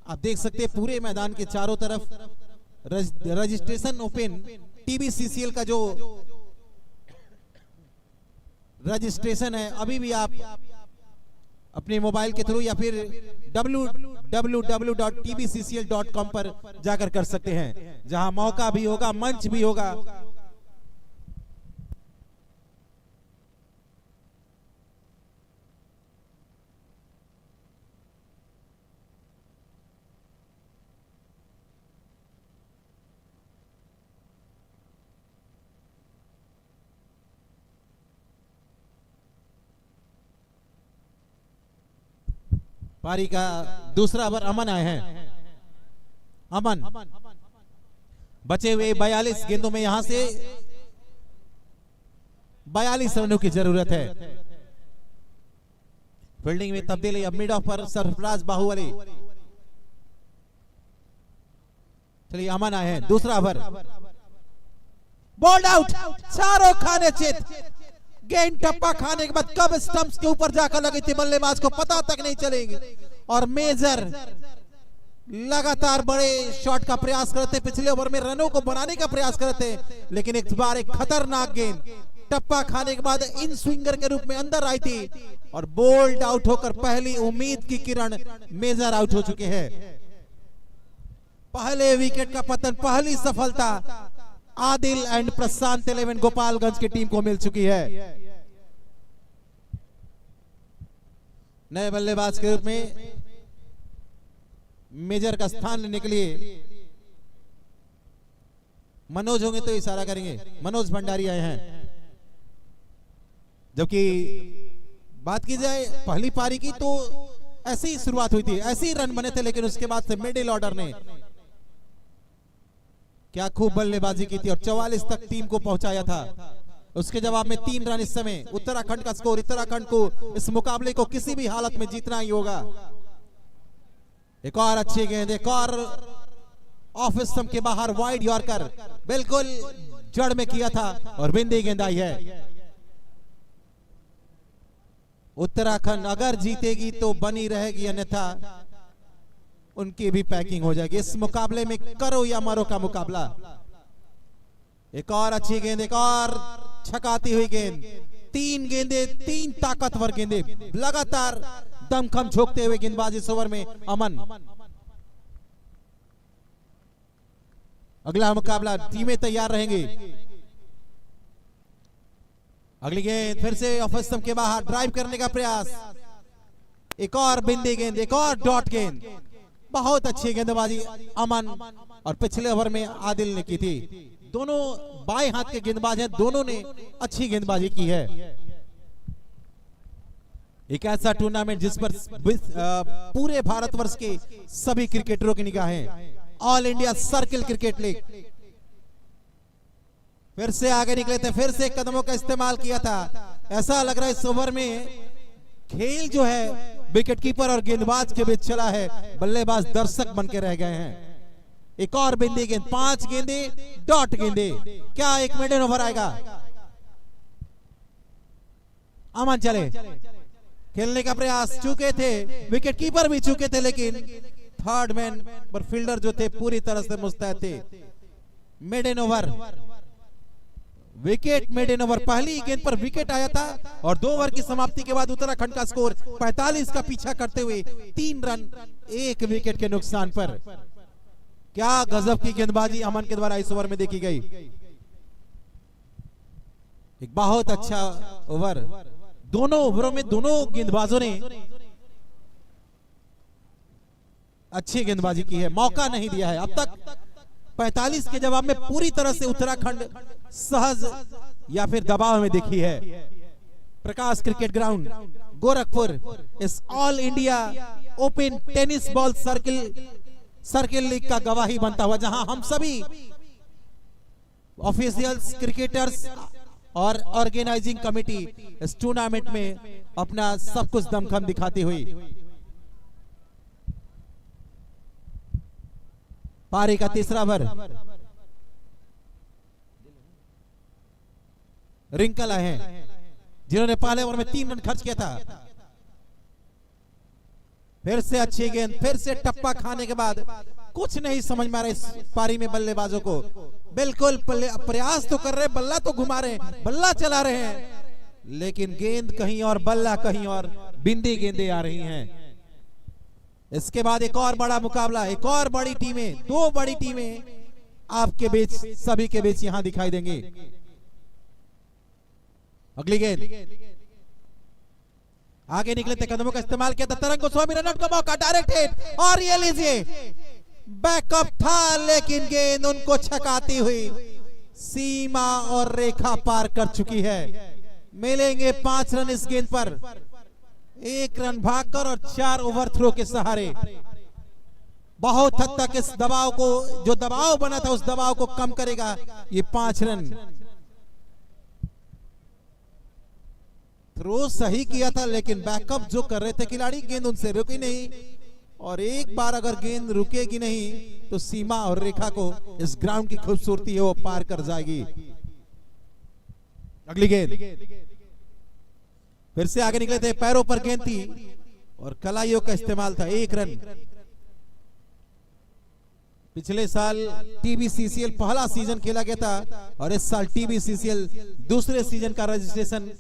आप देख सकते हैं पूरे मैदान के चारों तरफ रजिस्ट्रेशन ओपन टीबीसीसीएल का जो रजिस्ट्रेशन है अभी भी आप अपने मोबाइल के थ्रू या फिर www.tbccl.com पर जाकर कर सकते हैं, जहां मौका भी होगा, मंच भी होगा। पारी का दूसरा ओवर अमन आए हैं। अमन बचे हुए 42 गेंदों में यहां से 42 रनों की जरूरत है। फील्डिंग में तब्दीली, अब मिड ऑफ पर सरफराज बाहुबली। चलिए अमन आए हैं, दूसरा ओवर, बॉल्ड आउट, चारों खाने चित। गेंद टप्पा खाने के बाद कब स्टंप्स के ऊपर जाकर लगी थी बल्लेबाज को पता तक नहीं चलेगी। और मेजर लगातार बड़े शॉट का प्रयास करते, पिछले ओवर में रनों को बनाने का प्रयास करते, लेकिन एक बार एक खतरनाक गेंद टप्पा खाने के बाद इन स्विंगर के रूप में अंदर आई थी और बोल्ड आउट होकर पहली उम्मीद की किरण मेजर आउट हो चुके हैं। पहले विकेट का पतन, पहली सफलता आदिल एंड प्रशांत 11 गोपालगंज की टीम को मिल चुकी है। नए बल्लेबाज के रूप में मेजर का स्थान लेने के लिए मनोज होंगे तो इशारा करेंगे, मनोज भंडारी आए हैं। जबकि बात की जाए पहली पारी की तो ऐसी ही शुरुआत हुई थी, ऐसे ही रन बने थे, लेकिन उसके बाद से मिडिल ऑर्डर ने क्या खूब बल्लेबाजी की थी और 44 तक टीम को पहुंचाया था। उसके जवाब में 3 रन इस समय उत्तराखंड का स्कोर। उत्तराखंड को इस मुकाबले को किसी भी हालत में जीतना ही होगा। एक और अच्छी गेंद, एक और ऑफ स्टंप के बाहर वाइड यॉर्कर, बिल्कुल जड़ में किया था और बिंदी गेंद आई है। उत्तराखंड अगर जीतेगी तो बनी रहेगी, अन्यथा उनकी भी पैकिंग हो जाएगी। इस मुकाबले में करो या मरो का मुकाबला। एक और अच्छी गेंद, एक और छकाती हुई गेंद। 3 गेंदे, 3 ताकतवर गेंदे, लगातार दमखम झोंकते हुए गेंदबाज इस ओवर में अमन। अगला मुकाबला, टीमें तैयार रहेंगी। अगली गेंद फिर से ऑफ स्टंप के बाहर, ड्राइव करने का प्रयास। एक और बिंदी गेंद, एक और डॉट गेंद। बहुत अच्छी गेंदबाजी अमन और पिछले ओवर में आदिल ने की थी। दोनों बाएं हाथ के गेंदबाज हैं, दोनों ने अच्छी गेंदबाजी की है। एक ऐसा टूर्नामेंट जिस पर पूरे भारतवर्ष के सभी क्रिकेटरों की निगाहें, all India circle cricket league. फिर से आगे निकले थे, फिर से कदमों का इस्तेमाल किया था। ऐसा लग रहा है इस ओवर में खेल जो है विकेटकीपर और गेंदबाज के बीच चला है, बल्लेबाज दर्शक बन के रह गए हैं। एक और बिंदी गेंद, 5 गेंदे, डॉट गेंदे। क्या एक मिडन ओवर आएगा? अमन चले, खेलने का प्रयास, चूके थे विकेटकीपर भी चूके थे, लेकिन थर्ड मैन पर फील्डर जो थे पूरी तरह से मुस्तैद थे। मिडन ओवर, विकेट मिडन ओवर। पहली गेंद पर विकेट आया था और 2 ओवर की समाप्ति के बाद उत्तराखंड का स्कोर 45 का पीछा करते हुए 3 रन 1 विकेट के नुकसान पर। क्या गजब की गेंदबाजी अमन के द्वारा इस ओवर में देखी गई। एक बहुत अच्छा ओवर। दोनों ओवरों में दोनों गेंदबाजों ने अच्छी गेंदबाजी की है, मौका नहीं दिया है अब तक। 45 के जवाब में पूरी तरह से उत्तराखंड सहज या फिर दबाव में देखी है। प्रकाश क्रिकेट ग्राउंड गोरखपुर इस all India open tennis ball circle league का गवाही बनता हुआ, जहां हम सभी ऑफिशियल्स, क्रिकेटर्स और ऑर्गेनाइजिंग कमेटी इस टूर्नामेंट में अपना सब कुछ दमखम दिखाती हुई। पारी का तीसरा ओवर, रिंकल आए हैं जिन्होंने पहले ओवर में 3 रन खर्च किया था। फिर से अच्छी गेंद, फिर से टप्पा खाने के बाद कुछ नहीं समझ में आ रहा इस पारी में बल्लेबाजों को। बिल्कुल प्रयास तो कर रहे, बल्ला तो घुमा रहे, बल्ला चला रहे हैं, लेकिन गेंद कहीं और, बल्ला कहीं और, बिंदी गेंदें आ रही हैं। इसके बाद एक और बड़ा मुकाबला, एक और बड़ी टीमें, 2 बड़ी टीमें आपके बीच, सभी के बीच यहां दिखाई देंगी। अगली गेंद, आगे निकले थे, कदमों का इस्तेमाल किया था, तरंग गोस्वामी, रन आउट का मौका, डायरेक्ट हिट, और ये लीजिए बैकअप था, लेकिन गेंद उनको छकाती हुई सीमा और रेखा पार कर चुकी है। मिलेंगे 5 रन इस गेंद पर, 1 रन भागकर और 4 ओवर थ्रो के सहारे। बहुत हद तक इस दबाव को, जो दबाव बना था उस दबाव को कम करेगा ये 5 रन। थ्रो सही किया था, लेकिन बैकअप जो कर रहे थे खिलाड़ी, गेंद उनसे रुकी नहीं, और एक बार अगर गेंद रुकेगी नहीं तो सीमा और रेखा को इस ग्राउंड की खूबसूरती है वो पार कर जाएगी। अगली गेंद, फिर से आगे निकले थे, पैरों पर गेंद थी और कलाइयों का इस्तेमाल था, 1 रन। पिछले साल टीबीसीसीएल पहला सीजन खेला गया था और इस साल टीबीसीसीएल दूसरे सीजन का रजिस्ट्रेशन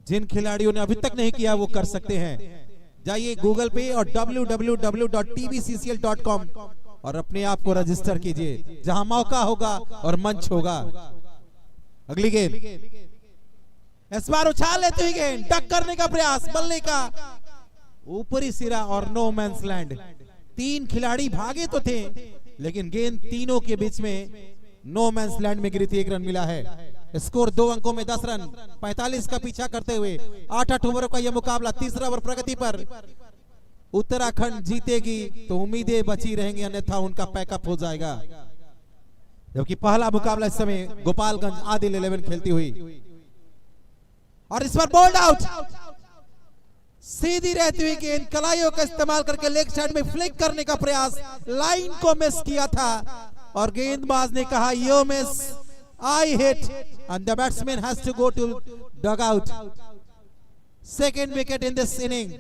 जिन खिलाड़ियों ने अभी तक नहीं किया वो कर सकते हैं। जाइए गूगल पे और www.tbccl.com और अपने आप को रजिस्टर कीजिए, जहां मौका होगा और मंच होगा। अगली गेंद, इस बार उछाल लेते हुए गेंद, टक करने का प्रयास, बल्ले का ऊपरी सिरा और नो मैंस लैंड। 3 खिलाड़ी भागे तो थे, लेकिन गेंद तीनों के बीच में नो मैंस लैंड में गिरी थी, 1 रन मिला है। स्कोर 2 अंकों में 10 रन, 45 का पीछा करते हुए 8 ओवरों का यह मुकाबला। तीसरा ओवर प्रगति पर। उत्तराखंड जीतेगी तो उम्मीदें बची रहेंगी, अन्यथा उनका पैकअप हो जाएगा। जबकि पहला मुकाबला इस समय गोपालगंज आदिल 11 खेलती हुई, और इस पर बोल्ड आउट। सीधी रहती हुई गेंद कलाइयों का इस्तेमाल करके लेग साइड में फ्लिक करने का प्रयास, लाइन को मिस किया था और गेंदबाज ने कहा you miss, I hit and the batsman has to go to dugout. Second wicket in this inning.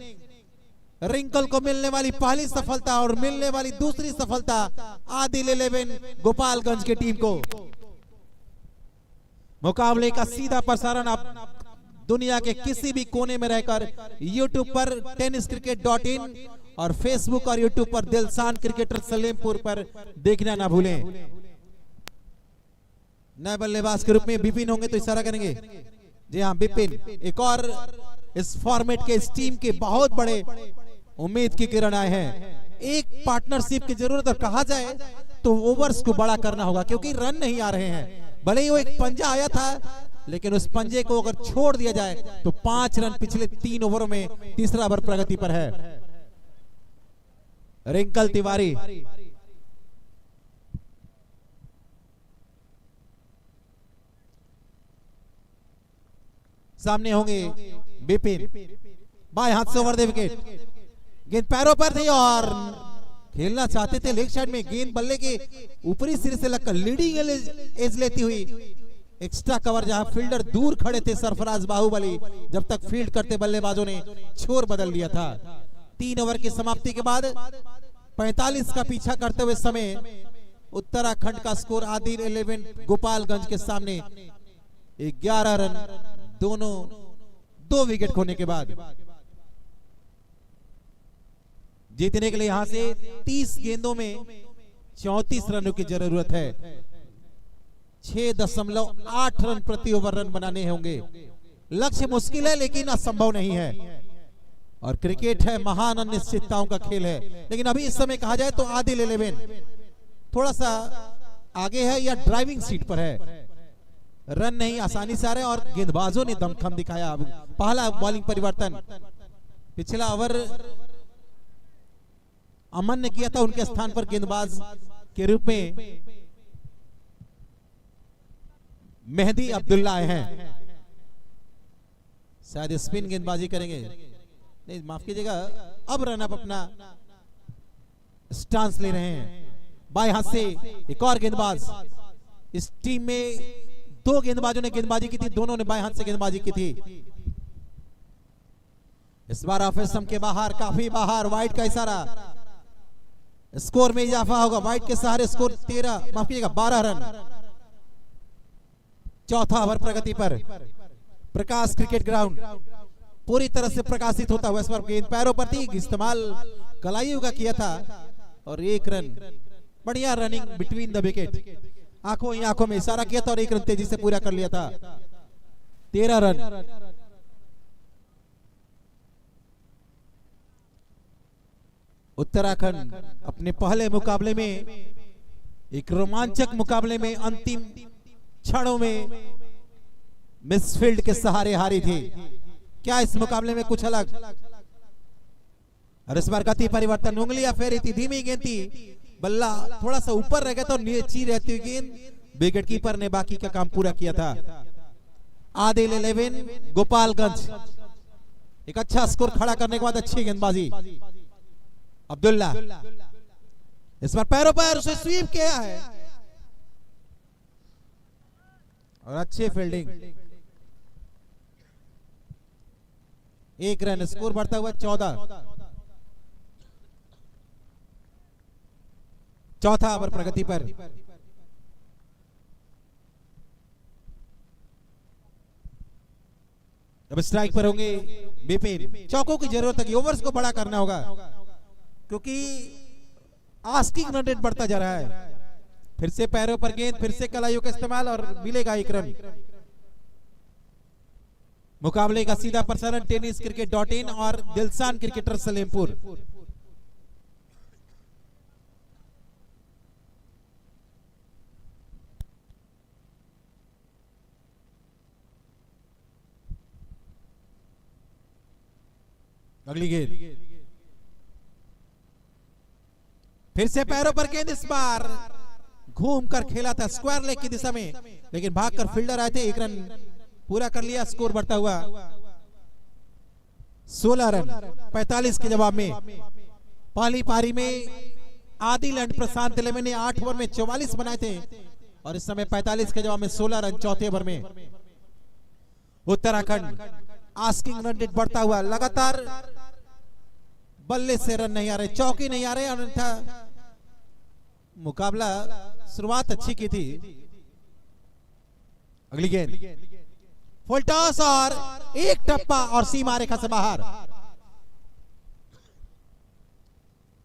Rinkal को मिलने वाली पहली सफलता और मिलने वाली दूसरी सफलता आदिल 11 गोपालगंज की टीम को। मुकाबले का सीधा प्रसारण आप दुनिया के किसी भी कोने में रहकर YouTube पर tenniscricket.in और Facebook और YouTube पर दिलसान क्रिकेटर सलेमपुर पर देखना ना भूलें। नए बल्लेबाज के रूप में बिपिन होंगे तो इशारा करेंगे। जी हाँ, बिपिन एक और इस फॉर्मेट के इस टीम के बहुत बड़े उम्मीद की किरण आए हैं। एक पार्टनरशिप की जरूरत, और कहा जाए तो ओवर्स को बड़ा करना होगा क्योंकि रन नहीं आ रहे हैं। भले ही वो एक पंजा आया था, लेकिन उस पंजे को अगर छोड़ दिया जाए तो 5 रन पिछले 3 ओवरों में। तीसरा ओवर प्रगति पर है। रिंकल तिवारी, सामने होंगे बिपिन। बाएं हाथ से ओवर दे विकेट। गेंद पैरों पर थी और खेलना चाहते थे लेग साइड में। गेंद बल्ले के ऊपरी सिरे से लगकर लीडिंग एज लेती हुई एक्स्ट्रा कवर, जहां फील्डर दूर खड़े थे सरफराज बाहुबली, जब तक फील्ड करते बल्लेबाजों ने छोर बदल दिया था। 3 ओवर की समाप्ति के बाद 45 का पीछा करते हुए समय उत्तराखंड का स्कोर आदिल 11 गोपालगंज के सामने 11 रन, दोनों 2 विकेट खोने के बाद। जीतने के लिए यहां से 30 गेंदों में 34 रनों की जरूरत है। 6.8 रन प्रति ओवर रन बनाने होंगे। लक्ष्य मुश्किल है लेकिन असंभव नहीं है, और क्रिकेट है महान अनिश्चितताओं का खेल है। लेकिन अभी इस समय कहा जाए तो आदिल 11 थोड़ा सा आगे है या ड्राइविंग सीट पर है। रन नहीं आसानी से आ रहे और गेंदबाजों ने दमखम दिखाया। पहला बॉलिंग परिवर्तन, पिछला ओवर अमन ने किया था, उनके स्थान पर गेंदबाज के रूप में मेहदी अब्दुल्ला आए हैं। शायद स्पिन गेंदबाजी करेंगे, नहीं माफ कीजिएगा, अब रनअप अपना स्टांस ले रहे हैं। बाएं हाथ से एक और गेंदबाज। इस टीम में 2 गेंदबाजों ने गेंदबाजी की थी, दोनों ने बाएं हाथ से गेंदबाजी की थी। इस बार ऑफ स्टंप के बाहर, काफी बाहर, वाइड का इशारा। स्कोर में इजाफा होगा। वाइड के सहारे स्कोर 12 रन। चौथा ओवर प्रगति पर। प्रकाश क्रिकेट ग्राउंड पूरी तरह से प्रकाशित होता हुआ इस बार गेंद पैरों पर थी, इस्तेमाल कलाइयों का किया था और 1 रन। बढ़िया रनिंग बिटवीन द विकेट। आंखों ही आंखों में इशारा किया था और 1 रन तेजी से पूरा कर लिया था। 13 रन। उत्तराखंड अपने पहले मुकाबले में, एक रोमांचक मुकाबले में अंतिम क्षणों में मिसफील्ड के सहारे हारी थी। क्या इस मुकाबले में कुछ अलग? और इस बार गति परिवर्तन, उंगलियां फेरी थी, धीमी गेंद थी, बल्ला थोड़ा सा ऊपर रह गया था और नीचे रहती हुई गेंद विकेट कीपर ने बाकी का काम पूरा किया था। आदिल 11 गोपालगंज एक अच्छा स्कोर खड़ा करने के बाद अच्छी गेंदबाजी। अब्दुल्ला इस बार पैरों पर उसे स्वीप किया है और अच्छी फील्डिंग। 1 रन, स्कोर बढ़ता हुआ 14। चौथा ओवर प्रगति पर। अब स्ट्राइक पर होंगे बिपिन। चौकों की जरूरत है, ओवर्स को बड़ा करना होगा क्योंकि आस्किंग रन रेट बढ़ता जा रहा है। फिर से पैरों पर गेंद, फिर से कलाइयों का इस्तेमाल और मिलेगा 1 रन। मुकाबले का सीधा प्रसारण tenniscricket.in और दिलसान क्रिकेटर सलेमपुर। अगली गेंद, फिर से पैरों पर गेंद, इस बार घूमकर खेला था स्क्वायर लेग की दिशा में, लेकिन भागकर फील्डर आए थे, 1 रन पूरा कर लिया, स्कोर बढ़ता हुआ 16 रन 45 के जवाब में। पहली पारी में आदिल एंड प्रशांत लेमे ने 8 ओवर में 44 बनाए थे और इस समय 45 के जवाब में 16 रन चौथे ओवर में। उत्तराखंड आस्किंग रन रेट बढ़ता हुआ, लगातार बल्ले से रन नहीं आ रहे, चौकी नहीं आ रहे, अन्यथा मुकाबला शुरुआत अच्छी की थी। अगली गेंद, फुल टॉस और एक टप्पा और सीमा रेखा से बाहर।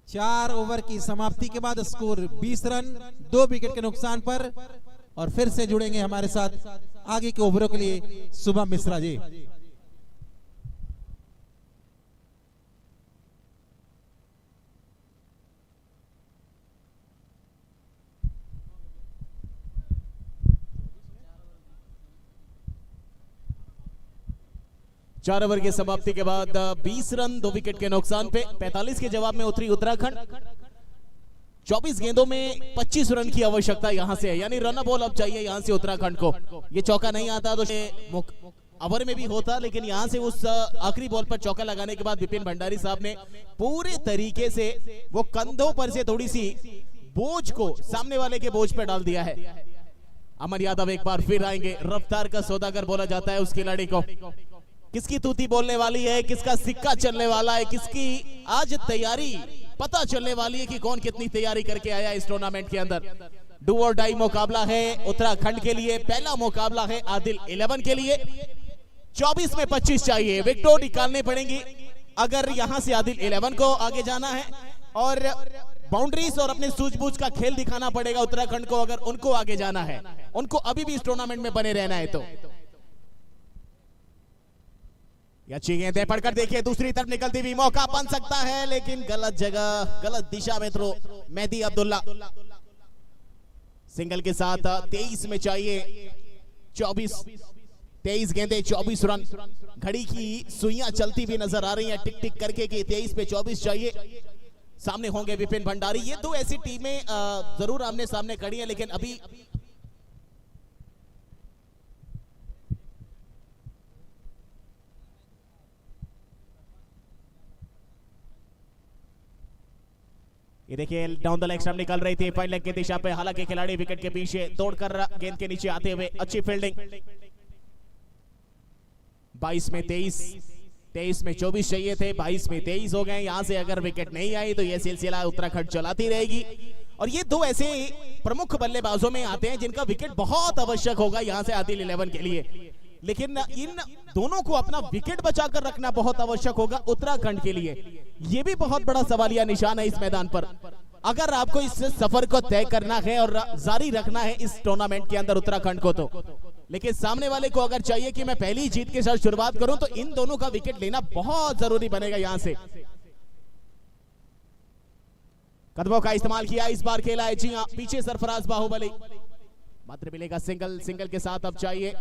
4 ओवर की समाप्ति के बाद स्कोर 20 रन 2 विकेट के नुकसान पर। और फिर से जुड़ेंगे हमारे साथ आगे के ओवरों के लिए शुभम मिश्रा जी। चार ओवर की समाप्ति के बाद 20 रन 2 विकेट के नुकसान पे 45 के जवाब में उतरी उत्तराखंड। 24 गेंदों में 25 रन की आवश्यकता यहां से है, यानी रन बॉल अब चाहिए यहां से उत्तराखंड को। ये चौका नहीं आता तो ओवर में भी होता, लेकिन यहां से उस आखिरी बॉल पर चौका लगाने के बाद विपिन भंडारी साहब ने पूरे तरीके से वो कंधों पर से थोड़ी सी बोझ को सामने वाले के बोझ पर डाल दिया है। अमन यादव एक बार फिर आएंगे, रफ्तार का सौदागर बोला जाता है उस खिलाड़ी को। किसकी तूती बोलने वाली है, किसका सिक्का चलने वाला है, किसकी आज तैयारी पता चलने वाली है कि कौन कितनी तैयारी करके आया इस टूर्नामेंट के अंदर। डू और डाई मुकाबला है उत्तराखंड के लिए, पहला मुकाबला है आदिल 11 के लिए। 24 में 25 चाहिए, विकेट निकालने पड़ेंगी अगर यहां से आदिल 11 को आगे जाना है, और बाउंड्रीज और अपने सूझबूझ का खेल दिखाना पड़ेगा उत्तराखंड को अगर उनको आगे जाना है, उनको अभी भी इस टूर्नामेंट में बने रहना है। तो अच्छी गेंद पढ़कर देखिए, दूसरी तरफ निकलती हुई मौका बन सकता है, लेकिन गलत जगह गलत दिशा में थ्रो। मेहदी अब्दुल्ला सिंगल के साथ 23 में चाहिए 24, 23 गेंदे 24 रन। घड़ी की सुइयां चलती हुई नजर आ रही हैं टिक टिक करके कि 23 पे 24 चाहिए। सामने होंगे विपिन भंडारी। ये दो ऐसी टीमें जरूर आमने सामने खड़ी हैं, लेकिन अभी ये देखिए डाउन द लेग स्टंप निकल रही थी पॉइंट लेग की दिशा पे, हालांकि खिलाड़ी विकेट के पीछे तोड़कर गेंद के नीचे आते हुए अच्छी फील्डिंग। 22 में 23, 23 में 24 चाहिए थे, 22 में 23 हो गए। यहां से अगर विकेट नहीं आई तो यह सिलसिला उत्तराखंड चलाती रहेगी। और ये दो ऐसे प्रमुख बल्लेबाजों में आते हैं जिनका विकेट बहुत आवश्यक होगा यहां से आदिल 11 के लिए, लेकिन इन दोनों को अपना विकेट बचाकर रखना बहुत आवश्यक होगा उत्तराखंड के लिए। यह भी बहुत बड़ा सवालिया निशान है इस मैदान पर। अगर आपको इस सफर को तय करना है और जारी रखना है इस टूर्नामेंट के अंदर उत्तराखंड को, तो लेकिन सामने वाले को अगर चाहिए कि मैं पहली जीत के साथ शुरुआत करूं, तो इन दोनों का विकेट लेना बहुत जरूरी बनेगा। यहां से कदमों का इस्तेमाल किया, इस बार खेला है, जी हां, पीछे सरफराज बाहुबली, मात्र मिलेगा सिंगल। सिंगल के साथ अब चाहिए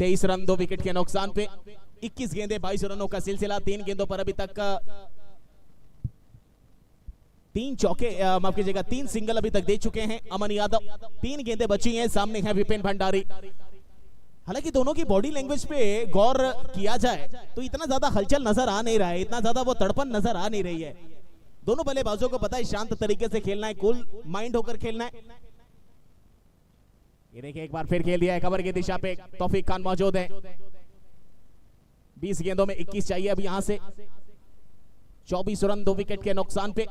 23 रन 2 विकेट के नुकसान पे। 21 गेंदे 22 रनों का सिलसिला। 3 गेंदों पर अभी तक 3 चौके, माफ कीजिएगा 3 सिंगल अभी तक दे चुके हैं अमन यादव। 3 गेंदें बची हैं, सामने है विपिन भंडारी। हालांकि दोनों की बॉडी लैंग्वेज पे गौर किया जाए तो इतना ज्यादा हलचल नजर आ नहीं रहा है, इतना ज्यादा वो तड़पन नजर आ नहीं रही है। दोनों बल्लेबाजों को पता है शांत तरीके से खेलना है, कूल माइंड होकर खेलना है। ये देखिए एक बार फिर खेल दिया है, कवर की दिशा पे तौफीक खान मौजूद है। 20 गेंदों में 21 चाहिए अब यहां से। 24 रन 2 विकेट के नुकसान पे।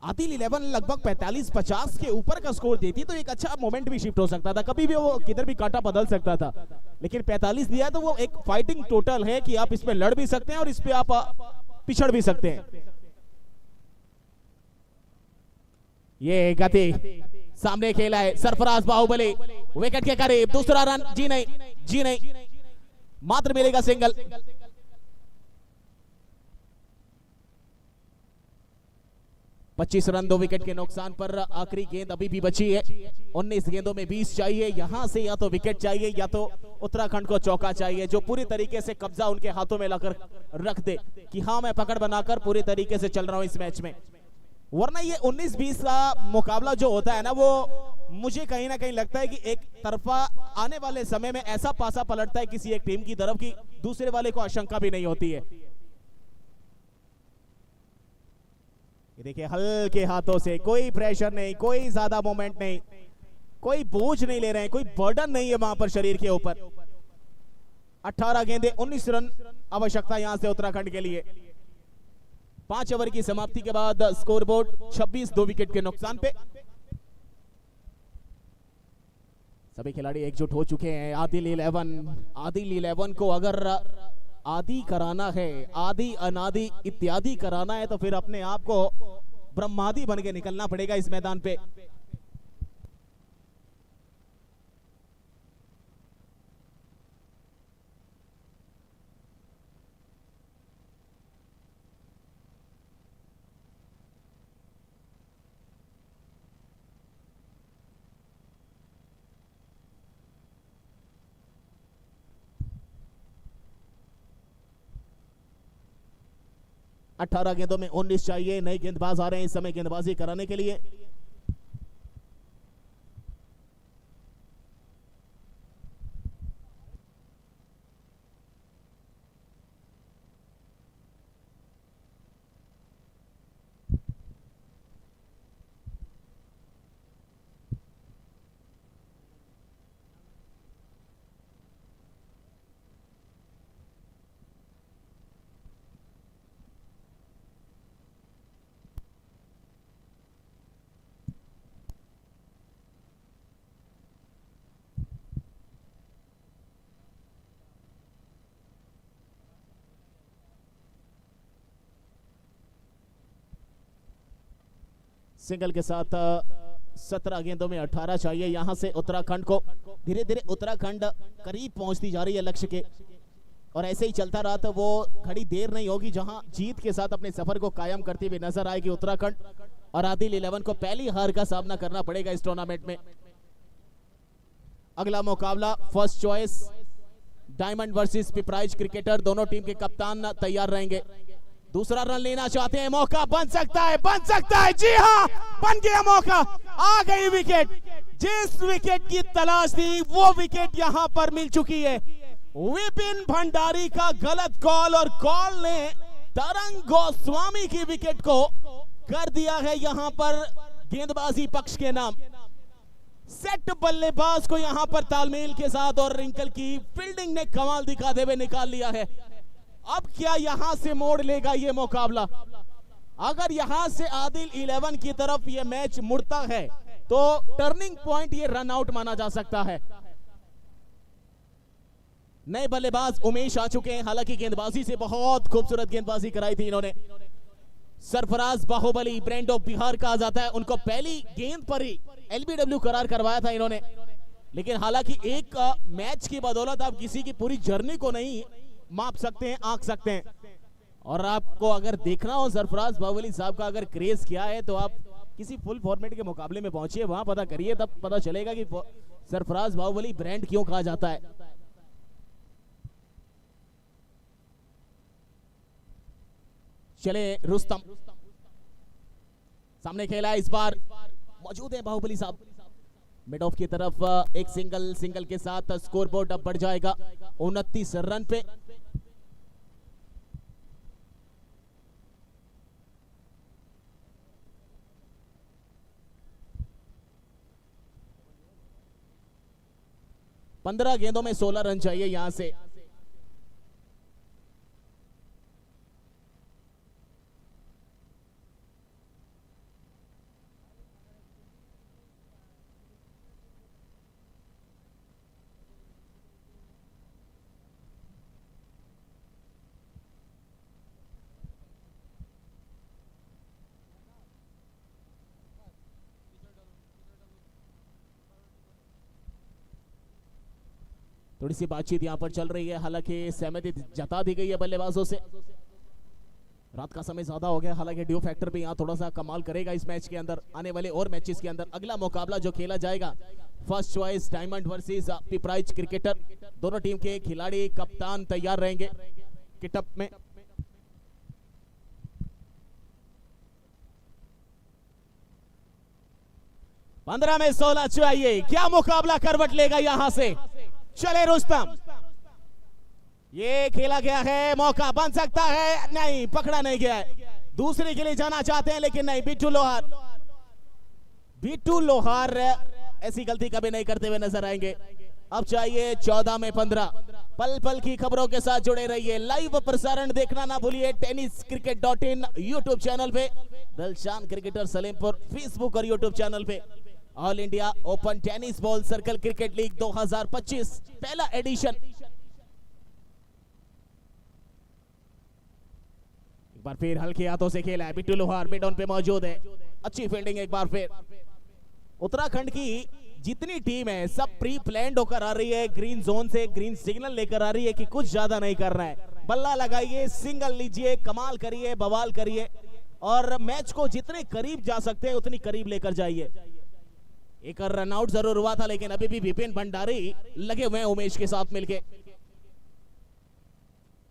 आदिल 11 लगभग 45-50 के ऊपर का स्कोर देती तो एक अच्छा मोमेंट भी शिफ्ट हो सकता था, कभी भी वो किधर भी कांटा बदल सकता था, लेकिन 45 दिया तो वो एक फाइटिंग टोटल है कि आप इसमें लड़ भी सकते हैं और इस पे आप पिछड़ भी सकते हैं। ये गति सामने खेला है सरफराज बाहुबली, विकेट के करीब, दूसरा रन, जी नहीं, जी नहीं, मात्र मिलेगा सिंगल। 25 रन 2 विकेट के नुकसान पर। आखिरी गेंद अभी भी बची है, 19 गेंदों में 20 चाहिए। यहां से या तो विकेट चाहिए या तो उत्तराखंड को चौका चाहिए, जो पूरी तरीके से कब्जा उनके हाथों में लाकर रख दे कि हाँ मैं पकड़ बनाकर पूरी तरीके से चल रहा हूं इस मैच में। वरना ये 19-20 का मुकाबला जो होता है ना, वो मुझे कहीं ना कहीं लगता है कि एक तरफा आने वाले समय में ऐसा पासा पलटता है किसी एक टीम की तरफ की दूसरे वाले को आशंका भी नहीं होती है। देखिए हल्के हाथों से, कोई प्रेशर नहीं, कोई ज्यादा मोमेंट नहीं, कोई बोझ नहीं ले रहे हैं, कोई बर्डन नहीं है वहां पर शरीर के ऊपर। 18 गेंदें 19 रन आवश्यकता यहां से उत्तराखंड के लिए। 5 ओवर की समाप्ति के बाद स्कोरबोर्ड 26 2 विकेट के नुकसान पे। सभी खिलाड़ी एकजुट हो चुके हैं। आदिल 11 को अगर आदि कराना है, आदि अनादि इत्यादि कराना है, तो फिर अपने आप को ब्रह्मादि बन के निकलना पड़ेगा इस मैदान पे। अठारह गेंदों में 19 चाहिए। नए गेंदबाज आ रहे हैं इस समय गेंदबाजी कराने के लिए। सिंगल के साथ 17 गेंदों में 18 चाहिए यहां से उत्तराखंड को। धीरे धीरे उत्तराखंड करीब पहुंचती जा रही है लक्ष्य के, और ऐसे ही चलता रहा तो वो घड़ी देर नहीं होगी जहां जीत के साथ अपने सफर को कायम करती हुई नजर आएगी उत्तराखंड। और आदिल 11 को पहली हार का सामना करना पड़ेगा इस टूर्नामेंट में। अगला मुकाबला first choice diamond versus Pipraich cricketer, दोनों टीम के कप्तान तैयार रहेंगे। दूसरा रन लेना चाहते हैं, मौका बन सकता है, जी हां बन गया मौका, आ गई विकेट। जिस विकेट की तलाश थी वो विकेट यहां पर मिल चुकी है। विपिन भंडारी का गलत कॉल, और कॉल ने तरंग गोस्वामी की विकेट को कर दिया है यहां पर गेंदबाजी पक्ष के नाम। सेट बल्लेबाज को यहां पर तालमेल के साथ और रिंकल की फील्डिंग ने कमाल दिखाते हुए निकाल लिया है। अब क्या यहां से मोड़ लेगा ये मुकाबला? अगर यहां से आदिल 11 की तरफ ये मैच मुड़ता है तो टर्निंग पॉइंट ये रन आउट माना जा सकता है। नए बल्लेबाज उमेश आ चुके हैं, हालांकि गेंदबाजी से बहुत खूबसूरत गेंदबाजी कराई थी इन्होंने। सरफराज बाहुबली ब्रांड ऑफ बिहार कहा जाता है, उनको पहली गेंद पर ही एलबीडब्ल्यू करार करवाया था इन्होंने। लेकिन हालांकि एक मैच की बदौलत आप किसी की पूरी जर्नी को नहीं माप सकते हैं, आंक सकते हैं। और आपको अगर देखना हो सरफराज बाहुबली साहब का अगर क्रेज क्या है, तो आप किसी फुल फॉर्मेट के मुकाबले में पहुंचिए, वहां पता करिए, तब पता चलेगा कि सरफराज बाहुबली ब्रांड क्यों कहा जाता है। चले रुस्तम सामने खेला, इस बार मौजूद है बाहुबली साहब मिड ऑफ की तरफ। एक सिंगल के साथ स्कोरबोर्ड अब बढ़ जाएगा 29 रन पे। पंद्रह गेंदों में 16 रन चाहिए यहां से। थोड़ी सी बातचीत यहां पर चल रही है, हालांकि सहमति जता दी गई है बल्लेबाजों से। रात का समय ज्यादा हो गया, हालांकि ड्यू फैक्टर भी यहाँ थोड़ा सा कमाल करेगा इस मैच के अंदर, आने वाले और मैचेस के अंदर। अगला मुकाबला जो खेला जाएगा first choice diamond versus Pipraich cricketer, दोनों टीम के खिलाड़ी कप्तान तैयार रहेंगे किटअप में। पंद्रह में 16 चाहिए, क्या मुकाबला करवट लेगा यहां से। चले रुस्तम, ये खेला गया है, मौका बन सकता है, नहीं पकड़ा नहीं गया है। दूसरे के लिए जाना चाहते हैं लेकिन नहीं। बिट्टू लोहार ऐसी गलती कभी नहीं करते हुए नजर आएंगे। अब चाहिए 14 में 15। पल पल की खबरों के साथ जुड़े रहिए, लाइव प्रसारण देखना ना भूलिए tenniscricket.in यूट्यूब चैनल पे, दिलशान क्रिकेटर सलेमपुर फेसबुक और यूट्यूब चैनल पे। All India open tennis ball circle cricket league 2025 पहला एडिशन। एक बार फिर हल्के हाथों से खेला है, बिट्टू लोहार मिड ऑन पे मौजूद है, अच्छी फील्डिंग। एक बार फिर उत्तराखंड की जितनी टीम है सब प्री प्लान्ड होकर आ रही है, ग्रीन जोन से ग्रीन सिग्नल लेकर आ रही है कि कुछ ज्यादा नहीं करना है, बल्ला लगाइए, सिंगल लीजिए, कमाल करिए, बवाल करिए और मैच को जितने करीब जा सकते हैं उतनी करीब लेकर जाइए। एक रनआउट जरूर हुआ था लेकिन अभी भी विपिन भंडारी लगे हुए हैं उमेश के साथ मिलके।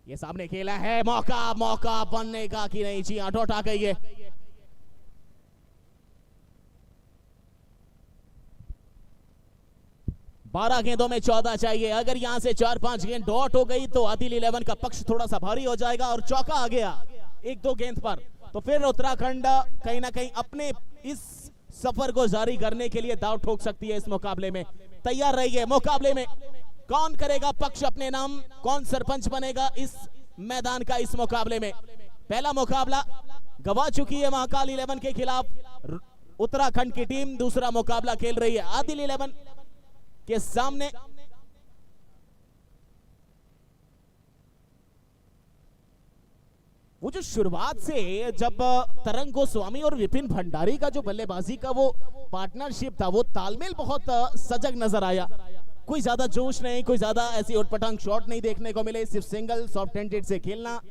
ये सामने खेला है, मौका बनने का कि नहीं, जी हाँ डॉट आ गई है। बारह गेंदों में 14 चाहिए, अगर यहां से 4-5 गेंद डॉट हो गई तो आदिल 11 का पक्ष थोड़ा सा भारी हो जाएगा और चौका आ गया 1-2 गेंद पर, तो फिर उत्तराखंड कहीं ना कहीं अपने इस सफर को जारी करने के लिए दाव ठोक सकती है। इस मुकाबले में तैयार रहिए। मुकाबले में कौन करेगा पक्ष अपने नाम, कौन सरपंच बनेगा इस मैदान का। इस मुकाबले में पहला मुकाबला गवा चुकी है महाकाल 11 के खिलाफ उत्तराखंड की टीम, दूसरा मुकाबला खेल रही है आदिल 11 के सामने। वो जो शुरुआत से जब तरंग गोस्वामी और विपिन भंडारी का जो बल्लेबाजी का वो पार्टनरशिप था, वो तालमेल बहुत सजग नजर आया। कोई ज्यादा जोश नहीं, कोई ज्यादा ऐसी उटपटांग शॉट नहीं देखने को मिले, सिर्फ सिंगल सॉफ्ट हैंडेड से खेलना,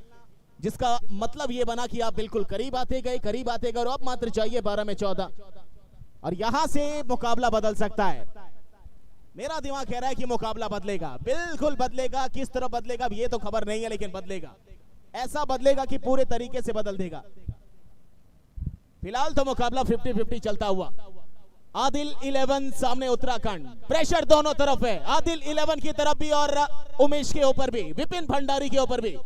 जिसका मतलब ये बना कि आप बिल्कुल करीब आते गए और अब मात्र चाहिए 12 में 14 और यहां से मुकाबला बदल सकता है। मेरा दिमाग कह रहा है कि मुकाबला बदलेगा, बिल्कुल बदलेगा। किस तरह बदलेगा ये तो खबर नहीं है लेकिन बदलेगा, ऐसा बदलेगा कि पूरे तरीके से बदल देगा। फिलहाल तो मुकाबला 50-50 चलता हुआ। आदिल 11 सामने उत्तराखंड, प्रेशर दोनों तरफ है, आदिल 11 की तरफ भी और उमेश के ऊपर भी, विपिन भंडारी के ऊपर भी।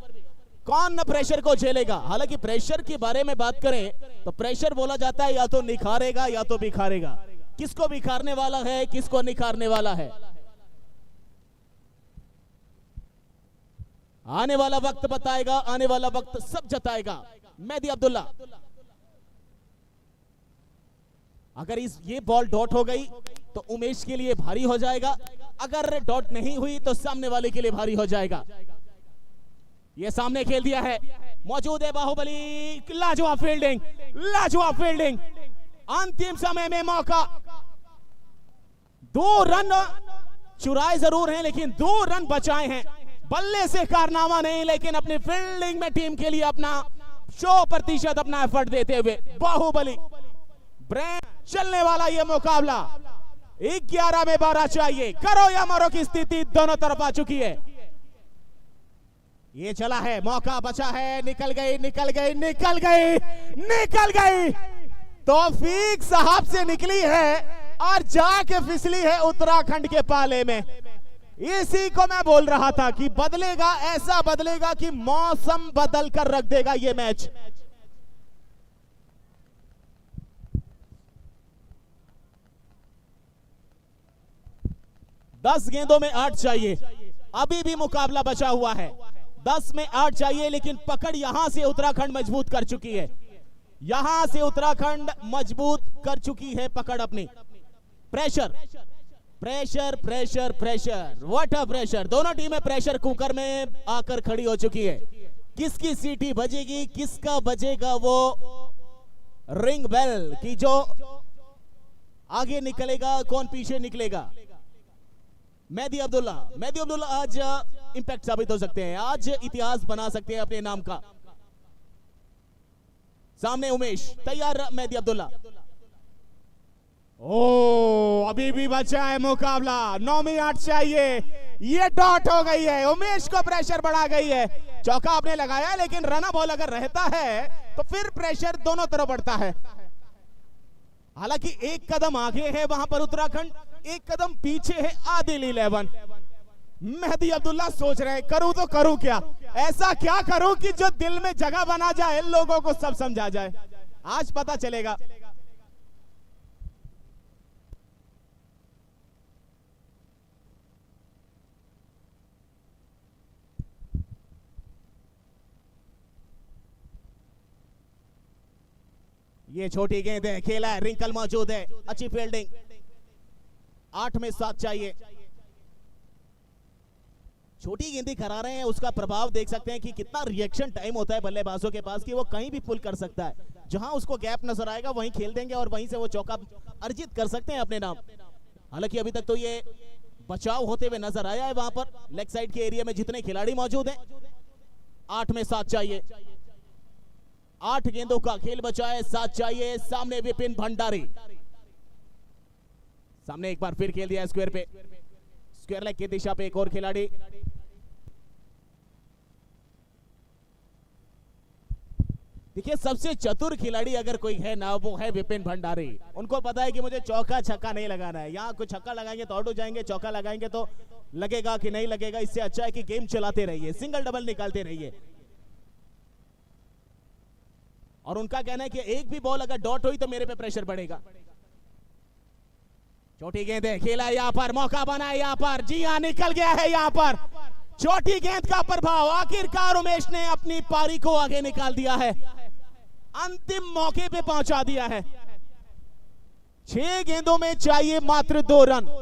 कौन प्रेशर को झेलेगा। हालांकि प्रेशर के बारे में बात करें तो प्रेशर बोला जाता है या तो निखारेगा या तो बिखारेगा। किसको बिखारने वाला है, किसको निखारने वाला है, आने वाला वक्त बताएगा, आने वाला वक्त सब जताएगा। मेहदी अब्दुल्ला, अगर ये बॉल डॉट हो गई तो उमेश के लिए भारी हो जाएगा, अगर डॉट नहीं हुई तो सामने वाले के लिए भारी हो जाएगा। ये सामने खेल दिया है, मौजूद है बाहुबली, लाजवाब फील्डिंग, लाजवाब फील्डिंग। अंतिम समय में मौका, 2 रन चुराए जरूर हैं लेकिन 2 रन बचाए हैं। बल्ले से कारनामा नहीं लेकिन अपनी फील्डिंग में टीम के लिए अपना 100% अपना एफर्ट देते हुए बाहुबली ब्रेन। चलने वाला ये मुकाबला 11 में 12 चाहिए, करो या मरो की स्थिति दोनों तरफ आ चुकी है। ये चला है, मौका बचा है, निकल गई निकल गई निकल गई निकल गई, तौफीक साहब से निकली है और जाके फिसली है उत्तराखंड के पाले में। इसी को मैं बोल रहा था कि बदलेगा, ऐसा बदलेगा कि मौसम बदल कर रख देगा ये मैच। दस गेंदों में 8 चाहिए, अभी भी मुकाबला बचा हुआ है। 10 में 8 चाहिए लेकिन पकड़ यहां से उत्तराखंड मजबूत कर चुकी है, यहां से उत्तराखंड मजबूत कर चुकी है पकड़ अपनी। Pressure pressure pressure pressure, what a pressure. दोनों टीमें प्रेशर कुकर में आकर खड़ी हो चुकी है। किसकी सीटी बजेगी, किसका बजेगा वो रिंग बेल की, जो आगे निकलेगा कौन पीछे निकलेगा। मेहदी अब्दुल्ला आज इंपैक्ट साबित हो सकते हैं, आज इतिहास बना सकते हैं अपने नाम का। सामने उमेश, तैयार मेहदी अब्दुल्ला। ओ अभी भी बचा है मुकाबला, 9 मिनट चाहिए। ये डॉट हो गई है, उमेश को प्रेशर बढ़ा गई है। चौका आपने लगाया लेकिन रन बॉल अगर रहता है तो फिर प्रेशर दोनों तरफ बढ़ता है। हालांकि एक कदम आगे है वहां पर उत्तराखंड, एक कदम पीछे है आदिल 11। मेहदी अब्दुल्ला सोच रहे करूं तो करूं क्या, ऐसा क्या करूं कि जो दिल में जगह बना जाए, लोगों को सब समझा जाए। आज पता चलेगा। ये छोटी गेंद है, खेला है, रिंकल मौजूद है, अच्छी फील्डिंग। 8 में 7 चाहिए। छोटी गेंदें करा रहे हैं, उसका प्रभाव देख सकते हैं कि कितना रिएक्शन टाइम होता है बल्लेबाजों के पास कि वो कहीं भी पुल कर सकता है। जहां उसको गैप नजर आएगा वहीं खेल देंगे और वहीं से वो चौका अर्जित कर सकते हैं अपने नाम। हालांकि अभी तक तो ये बचाव होते हुए नजर आया है वहां पर लेग साइड के एरिया में जितने खिलाड़ी मौजूद हैं। 8 में 7 चाहिए। 8 गेंदों का खेल बचा है, 7 चाहिए। सामने विपिन भंडारी, सामने एक बार फिर खेल दिया स्क्वायर पे, स्क्वायर लेग की दिशा पे एक और खिलाड़ी। देखिए सबसे चतुर खिलाड़ी अगर कोई है ना, वो है विपिन भंडारी। उनको पता है कि मुझे चौका छक्का नहीं लगाना है। यहाँ कुछ छक्का लगाएंगे तो आउट हो जाएंगे, चौका लगाएंगे तो लगेगा कि नहीं लगेगा। इससे अच्छा है कि गेम चलाते रहिए, सिंगल डबल निकालते रहिए। और उनका कहना है कि एक भी बॉल अगर डॉट हुई तो मेरे पे प्रेशर बढ़ेगा। छोटी गेंद है, खेला यहाँ पर, मौका बना है यहाँ पर। जी हाँ, निकल गया है यहाँ पर। छोटी गेंद का प्रभाव, आखिरकार उमेश ने अपनी पारी को आगे निकाल दिया है, अंतिम मौके पे पहुंचा दिया है। 6 गेंदों में चाहिए मात्र 2 रन।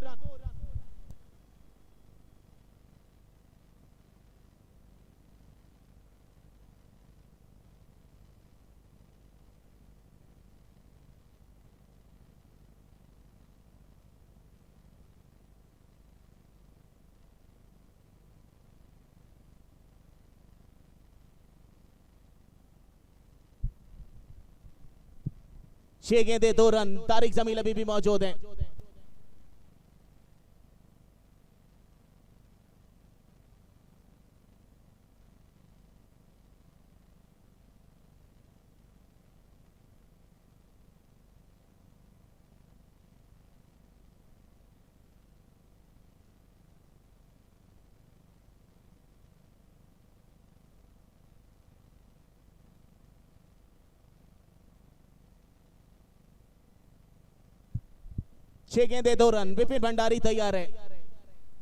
छह गेंदे 2 रन। तारिक जमील अभी भी मौजूद हैं। छह गेंदे 2 रन। विपिन भंडारी तैयार है,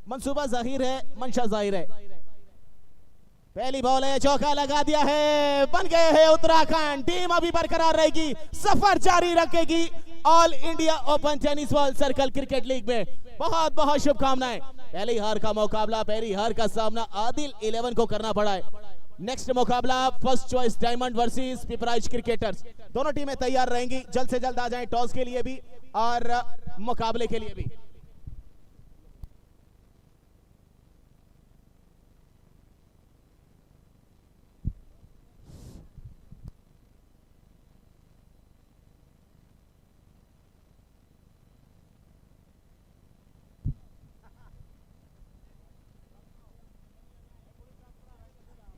मंसूबा जाहिर है, मंशा जाहिर है। पहली बॉल है, चौका लगा दिया है, बन गए हैं उत्तराखंड। टीम अभी बरकरार रहेगी, सफर जारी रखेगी all India open tennis ball circle cricket league में। बहुत बहुत शुभकामनाएं। पहली हार का मुकाबला, पहली हार का सामना आदिल 11 को करना पड़ा है। नेक्स्ट मुकाबला first choice diamond versus Pipraich cricketers. दोनों टीमें तैयार रहेंगी, जल्द से जल्द आ जाएं टॉस के लिए भी और मुकाबले के लिए भी।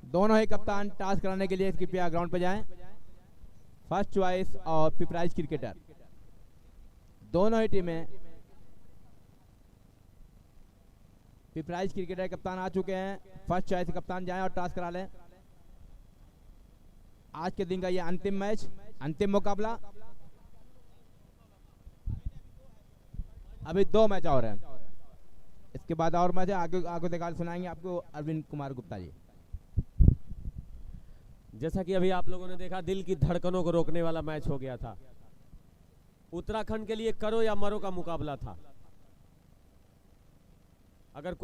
दोनों ही कप्तान टास्क कराने के लिए कृपया ग्राउंड पर जाएं। फर्स्ट चॉइस और पिपराइज क्रिकेटर, दोनों ही टीमें। पिपराइज क्रिकेटर कप्तान आ चुके हैं, फर्स्ट चॉइस कप्तान जाएं और टास्क करा लें। आज के दिन का ये अंतिम मैच, अंतिम मुकाबला। अभी 2 मैच और हैं, इसके बाद और मैच है। आगे आगे दिखा सुनाएंगे आपको अरविंद कुमार गुप्ता जी। जैसा कि अभी आप लोगों ने देखा, दिल की धड़कनों को रोकने वाला मैच हो गया था। उत्तराखंड के लिए करो या मरो का मुकाबला था। अगर कुछ